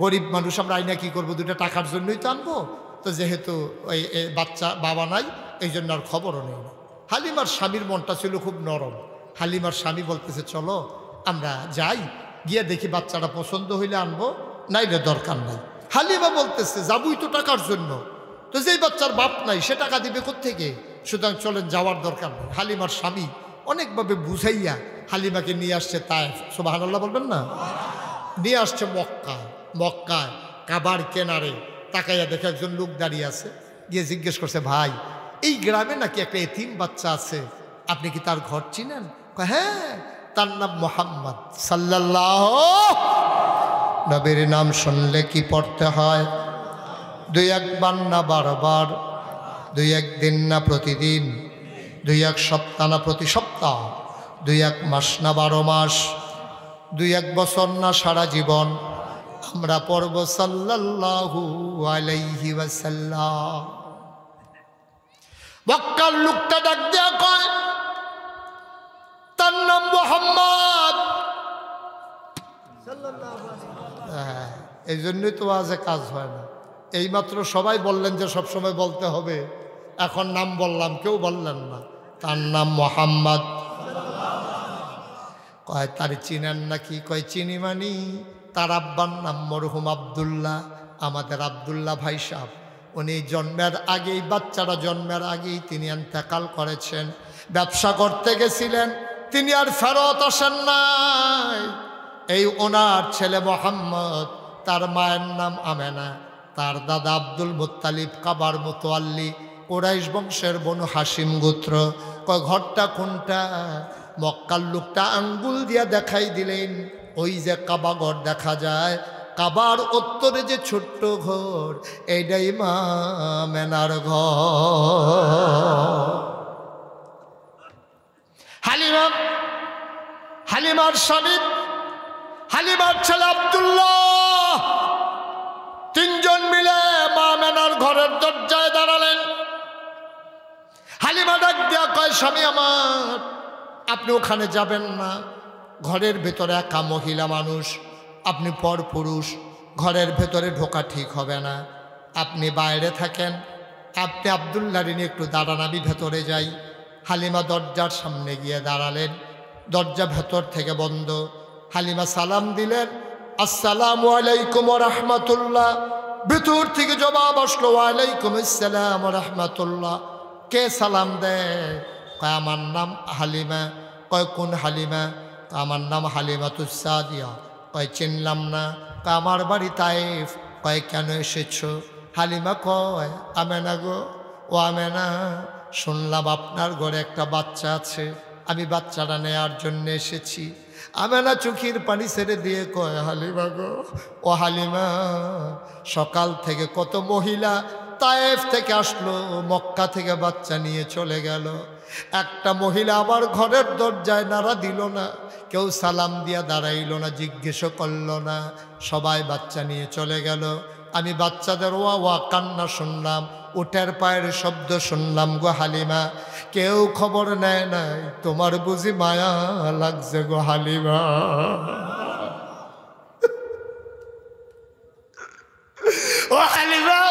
গরিব মানুষ আমরা আইনা কি করবো, দুটো টাকার জন্যই তো আনবো, তো যেহেতু ওই বাচ্চা বাবা নাই, এই জন্য আর খবরও নেই না। হালিমার স্বামীর মনটা ছিল খুব নরম। হালিমার স্বামী বলতেছে চলো আমরা যাই, গিয়ে দেখি বাচ্চাটা পছন্দ হইলে আনবো, নাইলে দরকার নাই। হালিমা বলতেছে যাবই তো টাকার জন্য, তো যেই বাচ্চার বাপ নাই সে টাকা দিবে কোত্থেকে, সুতরাং চলেন, যাওয়ার দরকার নেই। হালিমার স্বামী অনেকভাবে বুঝাইয়া হালিমাকে নিয়ে আসছে তায়েফ, সুবহানাল্লাহ বলবেন না, নিয়ে আসছে মক্কায় কাবার কেনারে। তাকাইয়া দেখে একজন লোক দাঁড়িয়ে আছে, গিয়ে জিজ্ঞেস করছে ভাই এই গ্রামে নাকি একটা এতিম বাচ্চা আছে, আপনি কি তার ঘর চিনেন? হ্যাঁ, তার নাম মোহাম্মদ সাল্লাল্লাহু। নবীর নাম শুনলে কি পড়তে হয়? 2-1 বার না বারবার, 2-1 দিন না প্রতিদিন, 2-1 সপ্তাহ না প্রতি সপ্তাহ, 2-1 মাস না 12 মাস, 2-1 বছর না সারা জীবন আমরা পড়ব সাল্লাল্লাহু আলাইহি ওয়াসাল্লাম। মক্কার লোকটা ডাক দেয়া কয় তার নাম মোহাম্মদ। এই জন্যই তো আজে কাজ হয় না। এইমাত্র সবাই বললেন যে সবসময় বলতে হবে, এখন নাম বললাম, কেউ বললেন না তার নাম মোহাম্মদ। কয় তার চিনেন নাকি? কয় চিনি মানি, তার আব্বার নাম মরহুম আব্দুল্লাহ, আমাদের আব্দুল্লাহ ভাই সাহেব, উনি জন্মের আগেই, বাচ্চারা জন্মের আগেই তিনি ইন্তেকাল করেছেন। ব্যবসা করতে গেছিলেন, তিনি আর ফেরত আসেন নাই। এই ওনার ছেলে মোহাম্মদ, তার মায়ের নাম আমেনা, তার দাদা আব্দুল মুত্তালিব কাবার মুতওয়াল্লি, কুরাইশ বংশের বনু হাসিম গোত্র। কয় ঘরটা কোনটা? মক্কার লোকটা আঙ্গুল দিয়া দেখাই দিলেন, ওই যে কাবা ঘর দেখা যায়, কাবার উত্তরে যে ছোট্ট ঘর, এইটাই মা মেনার ঘর। হালিমার স্বামী, হালিমার ছেলে আব্দুল্লাহ, তিনজন মিলে মা মেনার ঘরের দরজায় দাঁড়ালেন। হালিমা ডাক দিয়া কয় স্বামী আমার, আপনি ওখানে যাবেন না, ঘরের ভেতরে একা মহিলা মানুষ, আপনি পর পুরুষ, ঘরের ভেতরে ঢোকা ঠিক হবে না, আপনি বাইরে থাকেন, আপনি আব্দুল্লাহ নিয়ে একটু দাঁড়ান, আমি ভেতরে যাই। হালিমা দরজার সামনে গিয়ে দাঁড়ালেন, দরজা ভেতর থেকে বন্ধ। হালিমা সালাম দিলেন, আসসালামু আলাইকুম ওয়া রাহমাতুল্লাহ। ভেতর থেকে জবাব আসলো, ওয়ালাইকুম আসসালাম ওয়া রাহমাতুল্লাহ। কে সালাম দেয়? কয় আমার নাম হালিমা। কয় কোন হালিমা? আমার নাম হালিমাতুস সাদিয়া। কয় চিনলাম না। কয় আমার বাড়ি তায়েফ। কয় কেন এসেছো? হালিমা কয় আমেনা গো, ও আমেনা, শুনলাম আপনার ঘরে একটা বাচ্চা আছে, আমি বাচ্চাটা নেয়ার জন্য এসেছি। আমেনা চোখের পানি ছেড়ে দিয়ে কয় হালিমা গো, ও হালিমা, সকাল থেকে কত মহিলা তায়েফ থেকে আসলো, মক্কা থেকে বাচ্চা নিয়ে চলে গেল, একটা মহিলা আমার ঘরের দরজায় নাড়া দিল না, কেউ সালাম দিয়া দাঁড়াইল না, জিজ্ঞেসও করল না, সবাই বাচ্চা নিয়ে চলে গেল। আমি বাচ্চাদের ওয়া কান্না শুনলাম, উটের পায়ের শব্দ শুনলাম গো হালিমা, কেউ খবর নেয় নাই, তোমার বুঝি মায়া লাগছে গো হালিমা। ও হালিমা,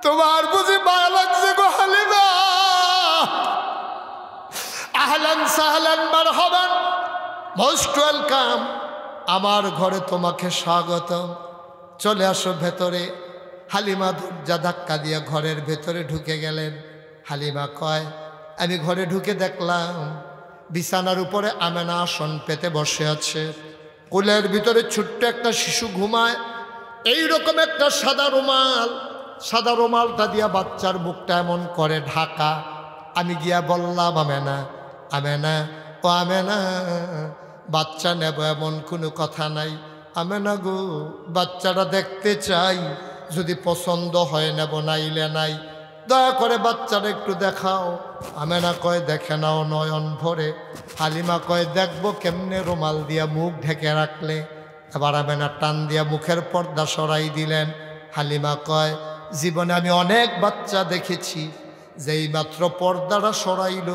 তোমার বুঝি মায়া লাগছে গো হালিমা। আহলান সাহলান মারহাবান, মোস্ট ওয়েলকাম, আমার ঘরে তোমাকে স্বাগতম, চলে আসো ভেতরে। হালিমা দরজা ধাক্কা দিয়ে ঘরের ভেতরে ঢুকে গেলেন। হালিমা কয় আমি ঘরে ঢুকে দেখলাম বিছানার উপরে আমেনা আসন পেতে বসে আছে, কোলের ভিতরে ছোট্ট একটা শিশু ঘুমায়, এইরকম একটা সাদা রুমাল, সাদা রুমালটা দিয়া বাচ্চার মুখটা এমন করে ঢাকা। আমি গিয়া বললাম আমেনা, আমেনা, ও আমেনা, বাচ্চা নেব এমন কোনো কথা নাই, আমেনা গো বাচ্চাটা দেখতে চাই, যদি পছন্দ হয় নেব, নাইলে নাই, দয়া করে বাচ্চাটা একটু দেখাও। আমেনা কয় দেখে নাও নয়ন ভরে। হালিমা কয় দেখবো কেমনে, রুমাল দিয়া মুখ ঢেকে রাখলে। এবার আমেনা টান দিয়া মুখের পর্দা সরাই দিলেন। হালিমা কয় জীবনে আমি অনেক বাচ্চা দেখেছি, যেই মাত্র পর্দাটা সরাইল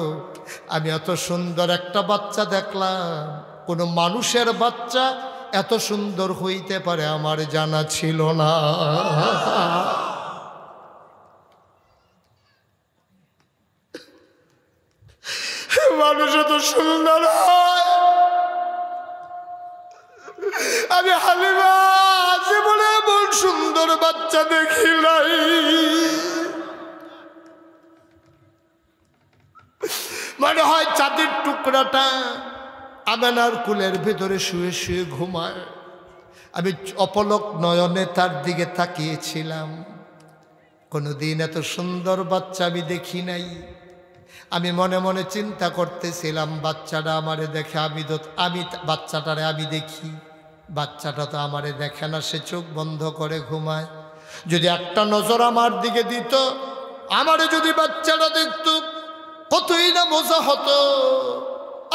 আমি এত সুন্দর একটা বাচ্চা দেখলাম। কোনো মানুষের বাচ্চা এত সুন্দর হইতে পারে আমার জানা ছিল না। মানুষ এত সুন্দর হয় আমি হালিমা জীবনে এমন সুন্দর বাচ্চা দেখি নাই। মনে হয় চাঁদের টুকরাটা আমেনার কুলের ভেতরে শুয়ে শুয়ে ঘুমায়। আমি অপলক নয়নে তার দিকে তাকিয়েছিলাম। কোনোদিন এত সুন্দর বাচ্চা আমি দেখি নাই। আমি মনে মনে চিন্তা করতেছিলাম বাচ্চাটা আমারে দেখে, আমি বাচ্চাটারে আমি দেখি, বাচ্চাটা তো আমারে দেখে না, সে চোখ বন্ধ করে ঘুমায়। যদি একটা নজর আমার দিকে দিত, আমারে যদি বাচ্চাটা দেখত, কতই না মজা হতো।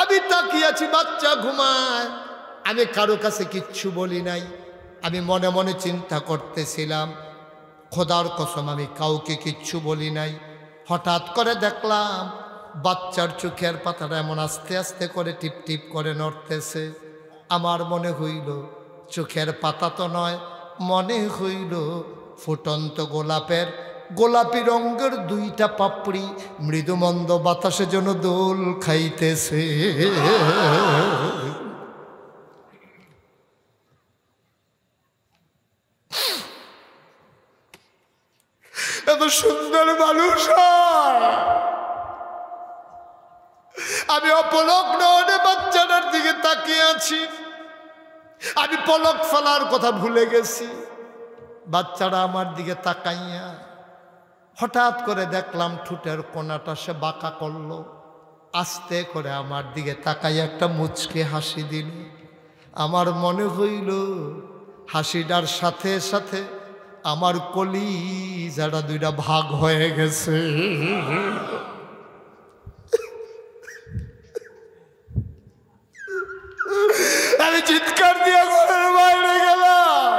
আমি তাকিয়ে আছি, বাচ্চা ঘুমায়, আমি কারো কাছে কিচ্ছু বলি নাই। আমি মনে মনে চিন্তা করতেছিলাম, খোদার কসম আমি কাউকে কিচ্ছু বলি নাই। হঠাৎ করে দেখলাম বাচ্চার চোখের পাতাটা এমন আস্তে আস্তে করে টিপ টিপ করে নড়তেছে। আমার মনে হইল চোখের পাতা তো নয়, মনে হইল ফুটন্ত গোলাপের গোলাপি রঙের দুইটা পাপড়ি মৃদুমন্দ বাতাসে যেন দোল খাইতেছে। এত সুন্দর মানুষ আমি অপলক নয়নে বাচ্চাটার দিকে তাকিয়ে আছি। আমি পলক ফেলার কথা ভুলে গেছি। বাচ্চাটা আমার দিকে তাকাইয়া হঠাৎ করে দেখলাম ঠোঁটের কোনাটা সে বাঁকা করলো, আস্তে করে আমার দিকে তাকাইয়া একটা মুচকে হাসি দিল। আমার মনে হইল হাসিটার সাথে সাথে আমার কলিজাটা দুইটা ভাগ হয়ে গেছে। আমি চিৎকার দিয়ে ঘরের বাইরে গেলাম।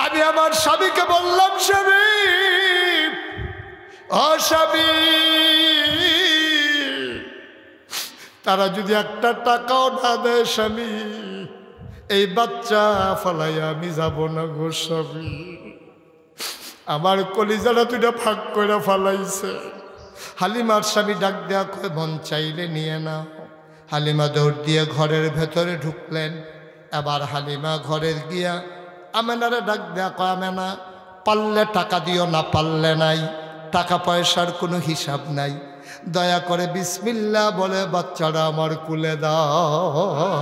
আমি আমার স্বামীকে বললাম, স্বামী, ও স্বামী, তারা যদি একটা টাকাও না দেয় স্বামী, এই বাচ্চা ফালাইয়া আমি যাব না গো স্বামী। আমার কলিজাটা দুইটা ভাগ করে ফালাইছে। হালিমার স্বামী ডাক দেয়া কয় মন চাইলে নিয়ে নাও। হালিমা দৌড় দিয়ে ঘরের ভেতরে ঢুকলেন। এবার হালিমা ঘরে গিয়া আমেনারে ডাক দেয়া কয় আমেনা, পারলে টাকা দিও, না পারলে নাই, টাকা পয়সার কোনো হিসাব নাই, দয়া করে বিসমিল্লাহ বলে বাচ্চাটা আমার কুলে দাও।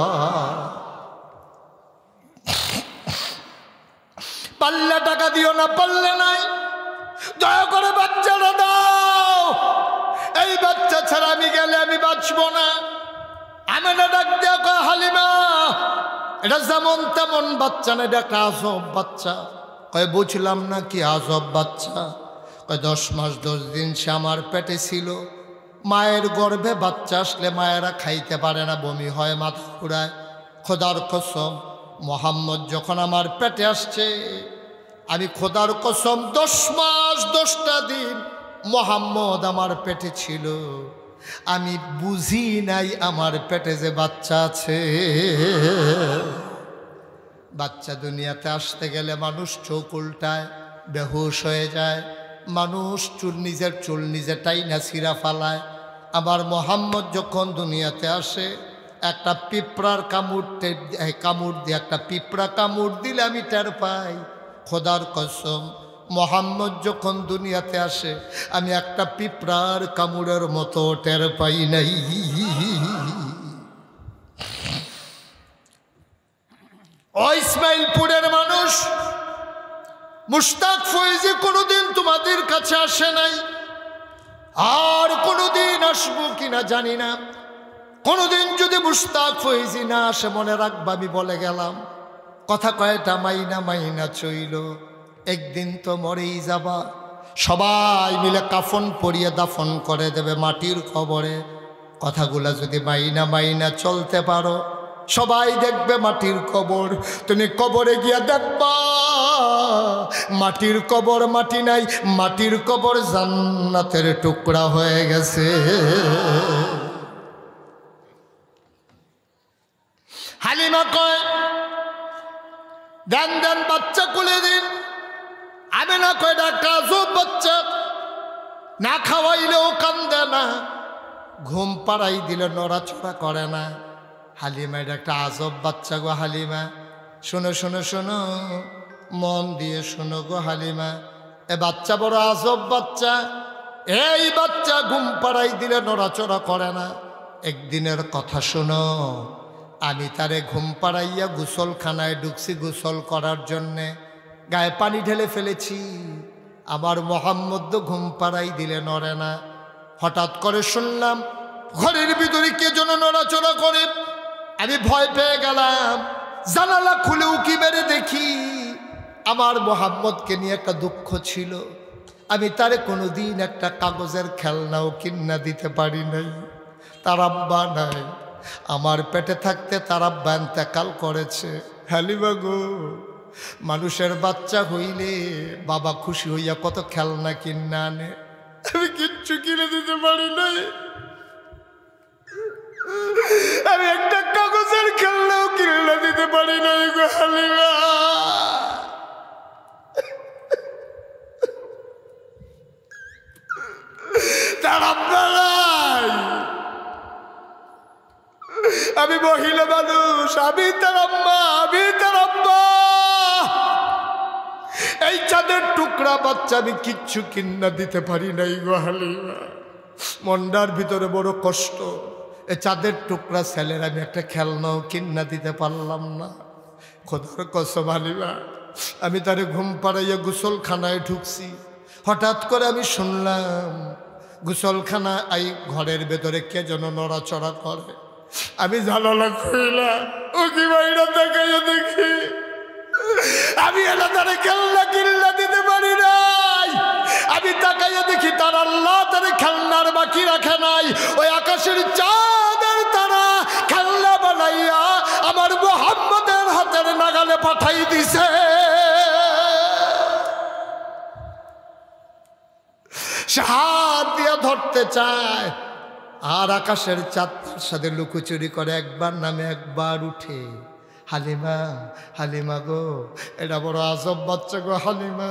পারলে টাকা দিও, না পারলে নাই, দয়া করে বাচ্চাটা দাও। এই বাচ্চা ছাড়া আমি গেলে আমি বাঁচবো না। আমেনা ডাক দেয়া কয় হালিমা, এটা যেমন তেমন বাচ্চা না, এটা একটা আজব বাচ্চা। কয় বুঝলাম না কি আজব বাচ্চা? কয় 10 মাস 10 দিন সে আমার পেটে ছিল। মায়ের গর্ভে বাচ্চা আসলে মায়েরা খাইতে পারে না, বমি হয়, মাথা ঘুরায়। খোদার কসম, মোহাম্মদ যখন আমার পেটে আসছে, আমি খোদার কসম 10 মাস 10টা দিন মোহাম্মদ আমার পেটে ছিল। আমি বুঝি নাই আমার পেটে যে বাচ্চা আছে। বাচ্চা দুনিয়াতে আসতে গেলে মানুষ চোখ উল্টায়, বেহুশ হয়ে যায়, মানুষ নিজের চুল নিজে টাইনা ছিঁড়া ফালায়। আমার মোহাম্মদ যখন দুনিয়াতে আসে, একটা পিঁপড়ার কামড় দিয়ে একটা পিঁপড়া কামড় দিলে আমি টের পাই। খোদার কসম, মোহাম্মদ যখন দুনিয়াতে আসে আমি একটা পিঁপড়ার কামড়ের মতো টের পাই নাই। ও ইসমাইলপুরের মানুষ, মুশতাক ফয়েজি কোনোদিন তোমাদের কাছে আসে নাই, আর কোনোদিন আসবো কিনা জানি না। কোনোদিন যদি মুশতাক ফৈজি না আসে মনে রাখবা আমি বলে গেলাম কথা কয়টা মাইনা মাইনা চইল একদিন তো মরেই যাবা সবাই মিলে কাফন পরিয়ে দাফন করে দেবে মাটির কবরে কথাগুলা যদি মাইনা মাইনা চলতে পারো সবাই দেখবে মাটির কবর তুমি কবরে গিয়া দেখবা মাটির কবর মাটি নাই মাটির কবর জান্নাতের টুকরা হয়ে গেছে হালিমা কয় দেন দেন বাচ্চা কুলে দিন আমি না কয় ডাক্তার আজব বাচ্চা না খাওয়াইলেও কান্দে না ঘুম পাড়াই দিলে নড়াচড়া করে না হালিমা এটা একটা আজব বাচ্চা গো হালিমা শোনো শোনো শোনো মন দিয়ে শোনো গো হালিমা এ বাচ্চা বড় আজব বাচ্চা এই বাচ্চা ঘুম পাড়াই দিলে নড়াচড়া করে না একদিনের কথা শোনো আমি তারে ঘুম পাড়াইয়া গোসলখানায় ঢুকছি গোসল করার জন্যে গায়ে পানি ঢেলে ফেলেছি আমার মোহাম্মদ ঘুম পাড়াই দিলে নড়ে না হঠাৎ করে শুনলাম ঘরের ভিতরে কে যেন নড়াচড়া করে আমি ভয় পেয়ে গেলাম জানালা খুলে উকি মেরে দেখি আমার মোহাম্মদকে নিয়ে একটা দুঃখ ছিল আমি তারে কোনোদিন একটা কাগজের খেলনাও কিনা দিতে পারি নাই তার আব্বা নাই আমার পেটে থাকতে তার আব্বা ইন্তেকাল করেছে হালিমা গো মানুষের বাচ্চা হইলে বাবা খুশি হইয়া কত খেলনা কিনা আনে আমি কিচ্ছু কিনে দিতে পারি নাই আমি একটা কাগজের খেলনাও কিনে দিতে পারি নাই গো হালিমা তার আব্বা নাই আমি মহিলা মানুষ আমি তার আম্মা আমি তার আব্বা এই চাঁদের টুকরা বাচ্চা আমি কিচ্ছু কিনা দিতে পারি নাই গো হালিমা মন্ডার ভিতরে বড় কষ্ট এই চাঁদের টুকরা ছেলের আমি একটা খেলনাও কিনা দিতে পারলাম না খোদার কসম হালিমা আমি তারে ঘুম পাড়াইয়া গোসলখানায় ঢুকছি হঠাৎ করে আমি শুনলাম গোসলখানা এই ঘরের ভেতরে কে যেন নড়াচড়া করে আমি জানালা খুইলাম ও কি বাইরে দেখাইয়া দেখি আমি এলা তারে খেলনা কিল্লা দিতে পারি নাই আমি তাকাইয়া দেখি তার আল্লাহ তারে খেলনার বাকি রাখে নাই ওই আকাশের চাঁদের তারা খেলনা বানাইয়া আমার মুহাম্মদের হাতের নাগালে পাঠাই দিছে সে হাত দিয়ে ধরতে চায় আর আকাশের চাঁদ তার সাথে লুকোচুরি করে একবার নামে একবার উঠে হালিমা হালিমা গো এটা বড় আজব বাচ্চা গো হালিমা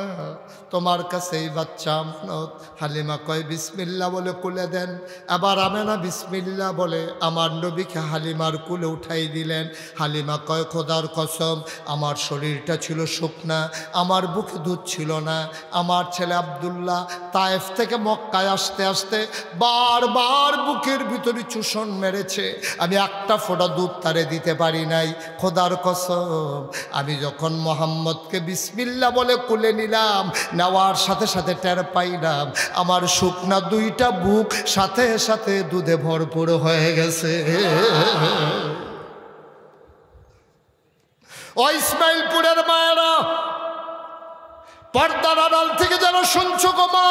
তোমার কাছে এই বাচ্চা আমানত হালিমা কয় বিসমিল্লা বলে কুলে দেন আবার আমেনা বিসমিল্লা বলে আমার নবীকে হালিমার কুলে উঠাই দিলেন হালিমা কয় খোদার কসম আমার শরীরটা ছিল শুকনা আমার বুকে দুধ ছিল না আমার ছেলে আব্দুল্লাহ তায়েফ থেকে মক্কায় আসতে আসতে বারবার বুকের ভিতরে চুষণ মেরেছে আমি একটা ফোঁটা দুধ তারে দিতে পারি নাই খোদার কসম আমি যখন মোহাম্মদকে বিসমিল্লা বলে কুলে নিলাম নেওয়ার সাথে সাথে টের পাইলাম আমার শুকনা দুইটা বুক সাথে সাথে দুধে ভরপুর হয়ে গেছে ও ইসমাইলপুরের মায়েরা পর্দার আড়াল থেকে যেন শুনছো গো মা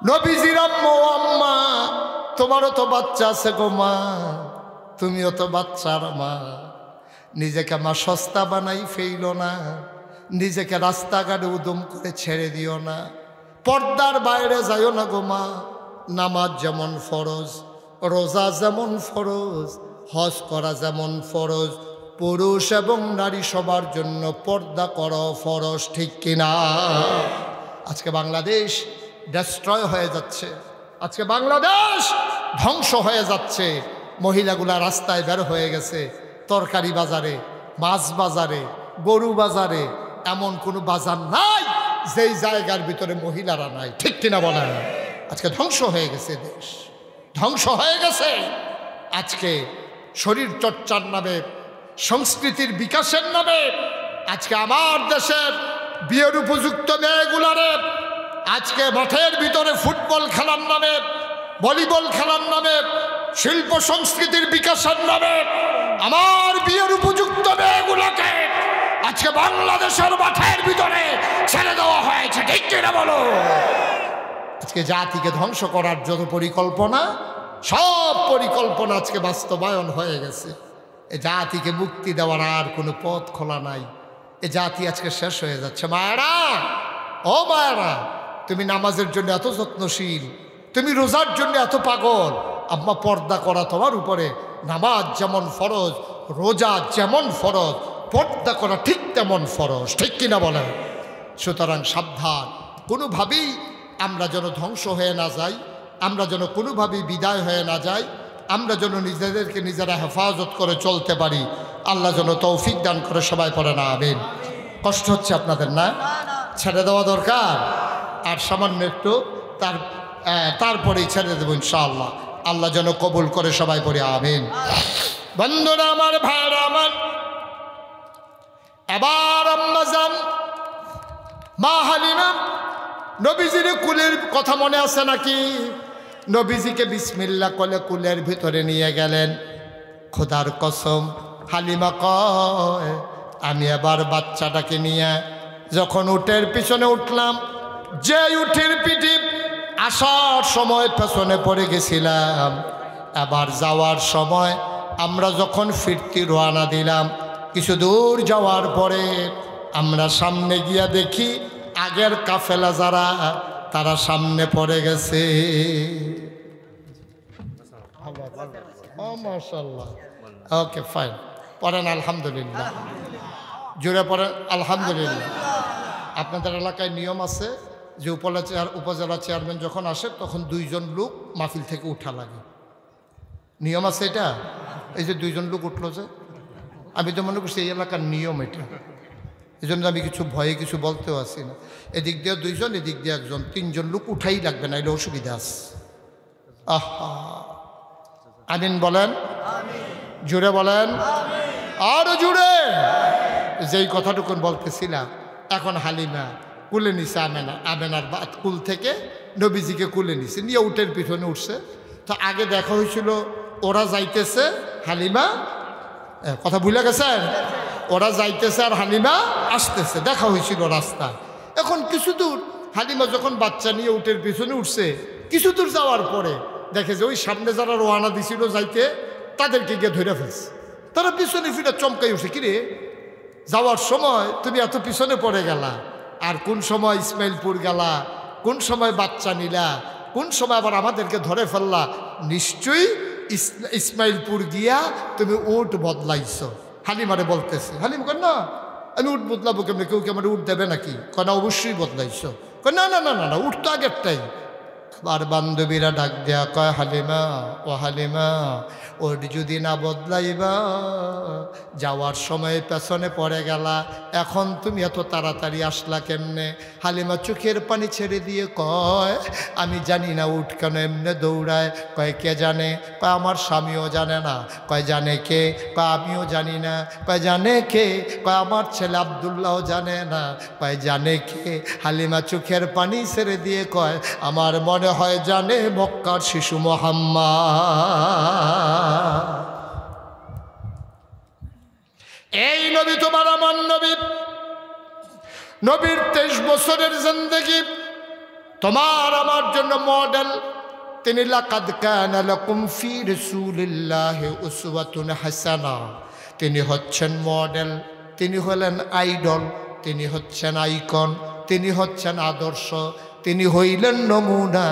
নবীজির আম্মা তোমারও তো বাচ্চা আছে গো মা তুমিও তো বাচ্চার মা নিজেকে মা সস্তা বানাই ফেইল না নিজেকে রাস্তাঘাটে উদম করে ছেড়ে দিও না পর্দার বাইরে যাইও না গো মা নামাজ যেমন ফরজ রোজা যেমন ফরজ হজ করা যেমন ফরজ পুরুষ এবং নারী সবার জন্য পর্দা করা ফরজ ঠিক কিনা আজকে বাংলাদেশ ডেস্ট্রয় হয়ে যাচ্ছে আজকে বাংলাদেশ ধ্বংস হয়ে যাচ্ছে মহিলাগুলা রাস্তায় বের হয়ে গেছে তরকারি বাজারে মাছ বাজারে গরু বাজারে এমন কোনো বাজার নাই যেই জায়গার ভিতরে মহিলারা নাই ঠিক কিনা বলেন আজকে ধ্বংস হয়ে গেছে দেশ ধ্বংস হয়ে গেছে আজকে শরীর চর্চার নামে সংস্কৃতির বিকাশের নামে আজকে আমার দেশের বিয়ের উপযুক্ত মেয়েগুলারে আজকে মাঠের ভিতরে ফুটবল খেলার নামে ভলিবল খেলার নামে শিল্প সংস্কৃতির বিকাশের নামে আমার বিয়ের উপযুক্ত মেয়েগুলোকে আজকে বাংলাদেশের মাঠের ভিতরে ছেড়ে দেওয়া হয়েছে, ঠিক কিনা বলো? আজকে জাতিকে ধ্বংস করার যত পরিকল্পনা, সব পরিকল্পনা আজকে বাস্তবায়ন হয়ে গেছে। এ জাতিকে মুক্তি দেওয়ার আর কোনো পথ খোলা নাই। এ জাতি আজকে শেষ হয়ে যাচ্ছে। মায়েরা, ও মায়েরা, তুমি নামাজের জন্য এত যত্নশীল, তুমি রোজার জন্য এত পাগল, আম্মা পর্দা করা তোমার উপরে। নামাজ যেমন ফরজ, রোজা যেমন ফরজ, পর্দা করা ঠিক তেমন ফরজ, ঠিক কিনা বলেন? সুতরাং সাবধান, কোনোভাবেই আমরা যেন ধ্বংস হয়ে না যাই, আমরা যেন কোনোভাবেই বিদায় হয়ে না যাই, আমরা যেন নিজেদেরকে নিজেরা হেফাজত করে চলতে পারি। আল্লাহ যেন তৌফিক দান করে। সবাই পড়ে না আমিন। কষ্ট হচ্ছে আপনাদের না? ছেড়ে দেওয়া দরকার আর সামান্য একটু, তারপরেই ছেড়ে দেবো ইনশাআল্লাহ। আল্লাহ যেন কবুল করে। সবাই পড়ে আমিন। বন্ধুরা আমার, ভাইরা আমার, এবার আম্মা জান মা হালিমা নবীজির কুলের কথা মনে আছে নাকি? নবীজিকে বিসমিল্লাহ করে কুলের ভিতরে নিয়ে গেলেন। খোদার কসম, হালিমা কয়, আমি এবার বাচ্চাটাকে নিয়ে যখন উটের পিছনে উঠলাম, যে উটের পিঠে আসার সময় পেছনে পড়ে গেছিলাম, এবার যাওয়ার সময় আমরা যখন ফিরতি রওনা দিলাম, কিছু দূর যাওয়ার পরে আমরা সামনে গিয়া দেখি আগের কাফেলা যারা, তারা সামনে পড়ে গেছে। মাশাআল্লাহ, ওকে ফাইন, পড়েন আলহামদুলিল্লাহ, জোরে পড়েন আলহামদুলিল্লাহ। আপনাদের এলাকায় নিয়ম আছে যে উপজেলা চেয়ারম্যান যখন আসে তখন 2 জন লোক মাহফিল থেকে উঠা লাগে, নিয়ম আছে এটা। এই যে 2 জন লোক উঠলো, যে আমি তো মনে করছি এই এলাকার নিয়ম এটা, এই জন্য আমি কিছু ভয়ে কিছু বলতেও আসি না। এদিক দিয়ে 2 জন, এদিক দিয়ে 1 জন, 3 জন লোক উঠাই লাগবে, না এলে অসুবিধা আছে। আহা, আমিন বলেন, জুড়ে বলেন, আরো জুড়ে। যেই কথাটুকুন বলতেছিলাম, এখন হালিমা কুলে নিছে আমেনার কুল থেকে নবীজিকে কুলে নিছে, নিয়ে উটের পিছনে উঠছে। তো আগে দেখা হয়েছিল ওরা যাইতেছে, হালিমা, কথা ভুলে গেছেন, ওরা যাইতেছে আর হালিমা আসতেছে, দেখা হয়েছিল রাস্তা। এখন কিছু দূর হালিমা যখন বাচ্চা নিয়ে উটের পিছনে উঠছে, কিছু দূর যাওয়ার পরে দেখে যে ওই সামনে যারা রওনা দিছিল যাইতে, তাদেরকে গিয়ে ধরে ফেলছে। তারা পিছনে ফিরে চমকাই উঠছে, কিরে যাওয়ার সময় তুমি এত পিছনে পড়ে গেলা, আর কোন সময় ইসমাইলপুর গেলা, কোন সময় বাচ্চা নিলা, কোন সময় আবার আমাদেরকে ধরে ফেললা, নিশ্চয়ই ইসমাইলপুর গিয়া তুমি উট বদলাইছো। হালিমারে বলতেছে, হালিম কয় না, আমি উট বদলাবো কেমনি, কেউ কি আমার উট দেবে নাকি? কয় না, অবশ্যই বদলাইছো। কয় না না না না না, উট তো আগেরটাই। আর বান্ধবীরা ডাক দেয়া কয়, হালিমা, ও হালিমা, ওর যদি না বদলাইবা, যাওয়ার সময় পেছনে পড়ে গেলা, এখন তুমি এত তাড়াতাড়ি আসলা কেমনে? হালিমা চোখের পানি ছেড়ে দিয়ে কয়, আমি জানি না উঠ কেন এমনে দৌড়ায়। কয় কে জানে? কয় আমার স্বামীও জানে না। কয় জানে কে? কয় আমিও জানি না। কয় জানে কে? কয় আমার ছেলে আব্দুল্লাহও জানে না। কয় জানে কে? হালিমা চোখের পানি ছেড়ে দিয়ে কয়, আমার মনে হয় জানে মক্কার শিশু মুহাম্মদ। এই নবী তোমার আমার নবী, নবীর 23 বছরের জিন্দেগি তোমার আমার জন্য মডেল। তিনি লাকাদ কানা লাকুম ফি রাসূলিল্লাহি উসওয়াতুন হাসানা, তিনি হচ্ছেন মডেল, তিনি হলেন আইডল, তিনি হচ্ছেন আইকন, তিনি হচ্ছেন আদর্শ, তিনি হইলেন নমুনা,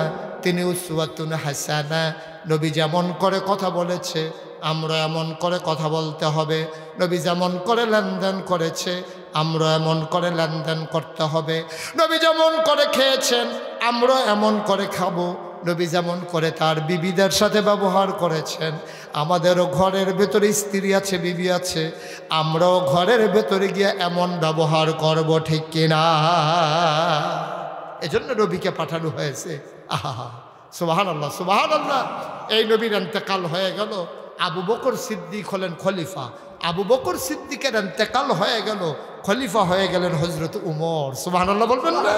তিনি উসওয়াতুন হাসানা। নবী যেমন করে কথা বলেছে, আমরা এমন করে কথা বলতে হবে। নবী যেমন করে লেনদেন করেছে, আমরা এমন করে লেনদেন করতে হবে। নবী যেমন করে খেয়েছেন, আমরা এমন করে খাবো। নবী যেমন করে তার বিবিদের সাথে ব্যবহার করেছেন, আমাদেরও ঘরের ভেতরে স্ত্রী আছে, বিবি আছে, আমরাও ঘরের ভেতরে গিয়ে এমন ব্যবহার করব, ঠিক কিনা? এজন্য নবীকে পাঠানো হয়েছে। আহা, সুবহানাল্লাহ, সুবহানাল্লাহ। এই নবীর ইন্তেকাল হয়ে গেল, আবু বকর সিদ্দিক হলেন খলিফা। আবু বকর সিদ্দিকের ইন্তেকাল হয়ে গেল, খলিফা হয়ে গেলেন হযরত উমর। সুবহানাল্লাহ বলবেন না?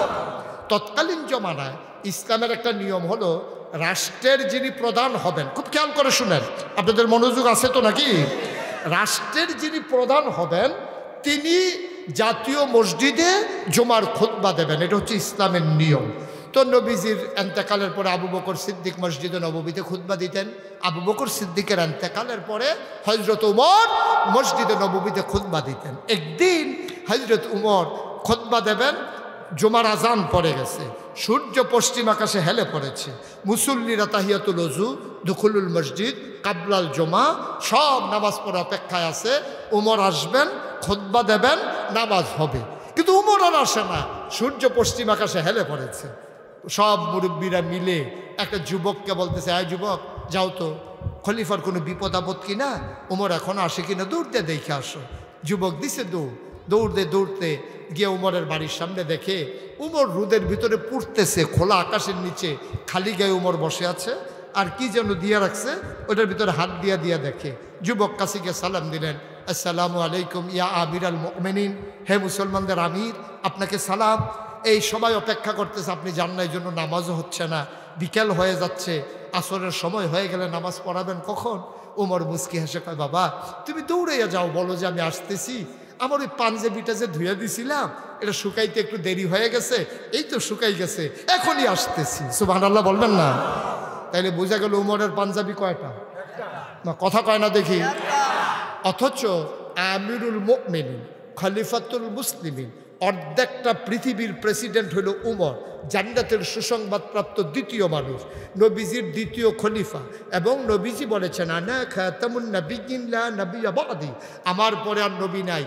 তৎকালীন জমানায় ইসলামের একটা নিয়ম হলো, রাষ্ট্রের যিনি প্রধান হবেন, খুব খেয়াল করে শুনেন, আপনাদের মনোযোগ আছে তো নাকি? রাষ্ট্রের যিনি প্রধান হবেন তিনি জাতীয় মসজিদে জুমার খুতবা দেবেন, এটা হচ্ছে ইসলামের নিয়ম। তো নবীজির এন্তেকালের পরে আবু বকর সিদ্দিক মসজিদে নববীতে খুতবা দিতেন। আবু বকর সিদ্দিকের এন্তেকালের পরে হযরত উমর মসজিদে নববীতে খুতবা দিতেন। একদিন হযরত উমর খুতবা দেবেন, জুমার আজান পড়ে গেছে, সূর্য পশ্চিম আকাশে হেলে পড়েছে, মুসল্লিরা তাহিয়াতুল ওযু, দুখুলুল মসজিদ, কাবলাল জমা সব নামাজ পড়া অপেক্ষায় আছে। উমর আসবেন, খুতবা দেবেন, নামাজ হবে, কিন্তু উমর আর আসে না, সূর্য পশ্চিম আকাশে হেলে পড়েছে। সব মুরব্বীরা মিলে একটা যুবককে বলতেছে, আয় যুবক যাও তো, খলিফার কোনো বিপদ আপদ কিনা, উমর এখন আসে কিনা দৌড়তে দেখে আসো। যুবক দিছে দৌড়তে দৌড়তে গিয়ে উমরের বাড়ির সামনে দেখে উমর রোদের ভিতরে পুড়তেছে, খোলা আকাশের নিচে খালি গায়ে উমর বসে আছে, আর কি যেন দিয়ে রাখছে, ওটার ভিতরে হাত দিয়া দেখে। যুবক কাছে গিয়ে সালাম দিলেন, আসসালামু আলাইকুম ইয়া আমির আল মুমিনিন, হে মুসলমানদের আমির, আপনাকে সালাম। এই সবাই অপেক্ষা করতেছে, আপনি যান না, এই জন্য নামাজও হচ্ছে না, বিকেল হয়ে যাচ্ছে, আসরের সময় হয়ে গেলে নামাজ পড়াবেন কখন? উমর মুস্কি হেসে কয়, বাবা তুমি দৌড়াইয়া যাও, বলো যে আমি আসতেছি, আমার ওই পাঞ্জাবিটা যে ধুয়ে দিছিলাম এটা শুকাইতে একটু দেরি হয়ে গেছে, এই তো শুকাই গেছে, এখনই আসতেছি। সুবহানাল্লাহ বলবেন না? তাইলে বোঝা গেল উমরের পাঞ্জাবি কয়টা? না কথা কয় না দেখি। অথচ আমিরুল মুমিনিন, খলিফাতুল মুসলিমিন, অর্ধেকটা পৃথিবীর প্রেসিডেন্ট হইল উমর, জান্নাতের সুসংবাদপ্রাপ্ত দ্বিতীয় মানুষ, নবীজির দ্বিতীয় খলিফা, এবং নবীজি বলেছেন আনা খাতামুন নাবিয়্যিন লা নাবিয়্যা বা'দি, আমার পরে আর নবী নাই,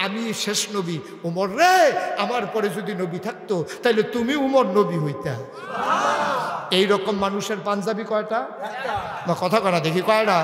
আমি শেষ নবী। উমর রে, আমার পরে যদি নবী থাকতো তাহলে তুমি উমর নবী হইতা। এইরকম মানুষের পাঞ্জাবি কয়টা? না কথা কয় না দেখি, কয়টা?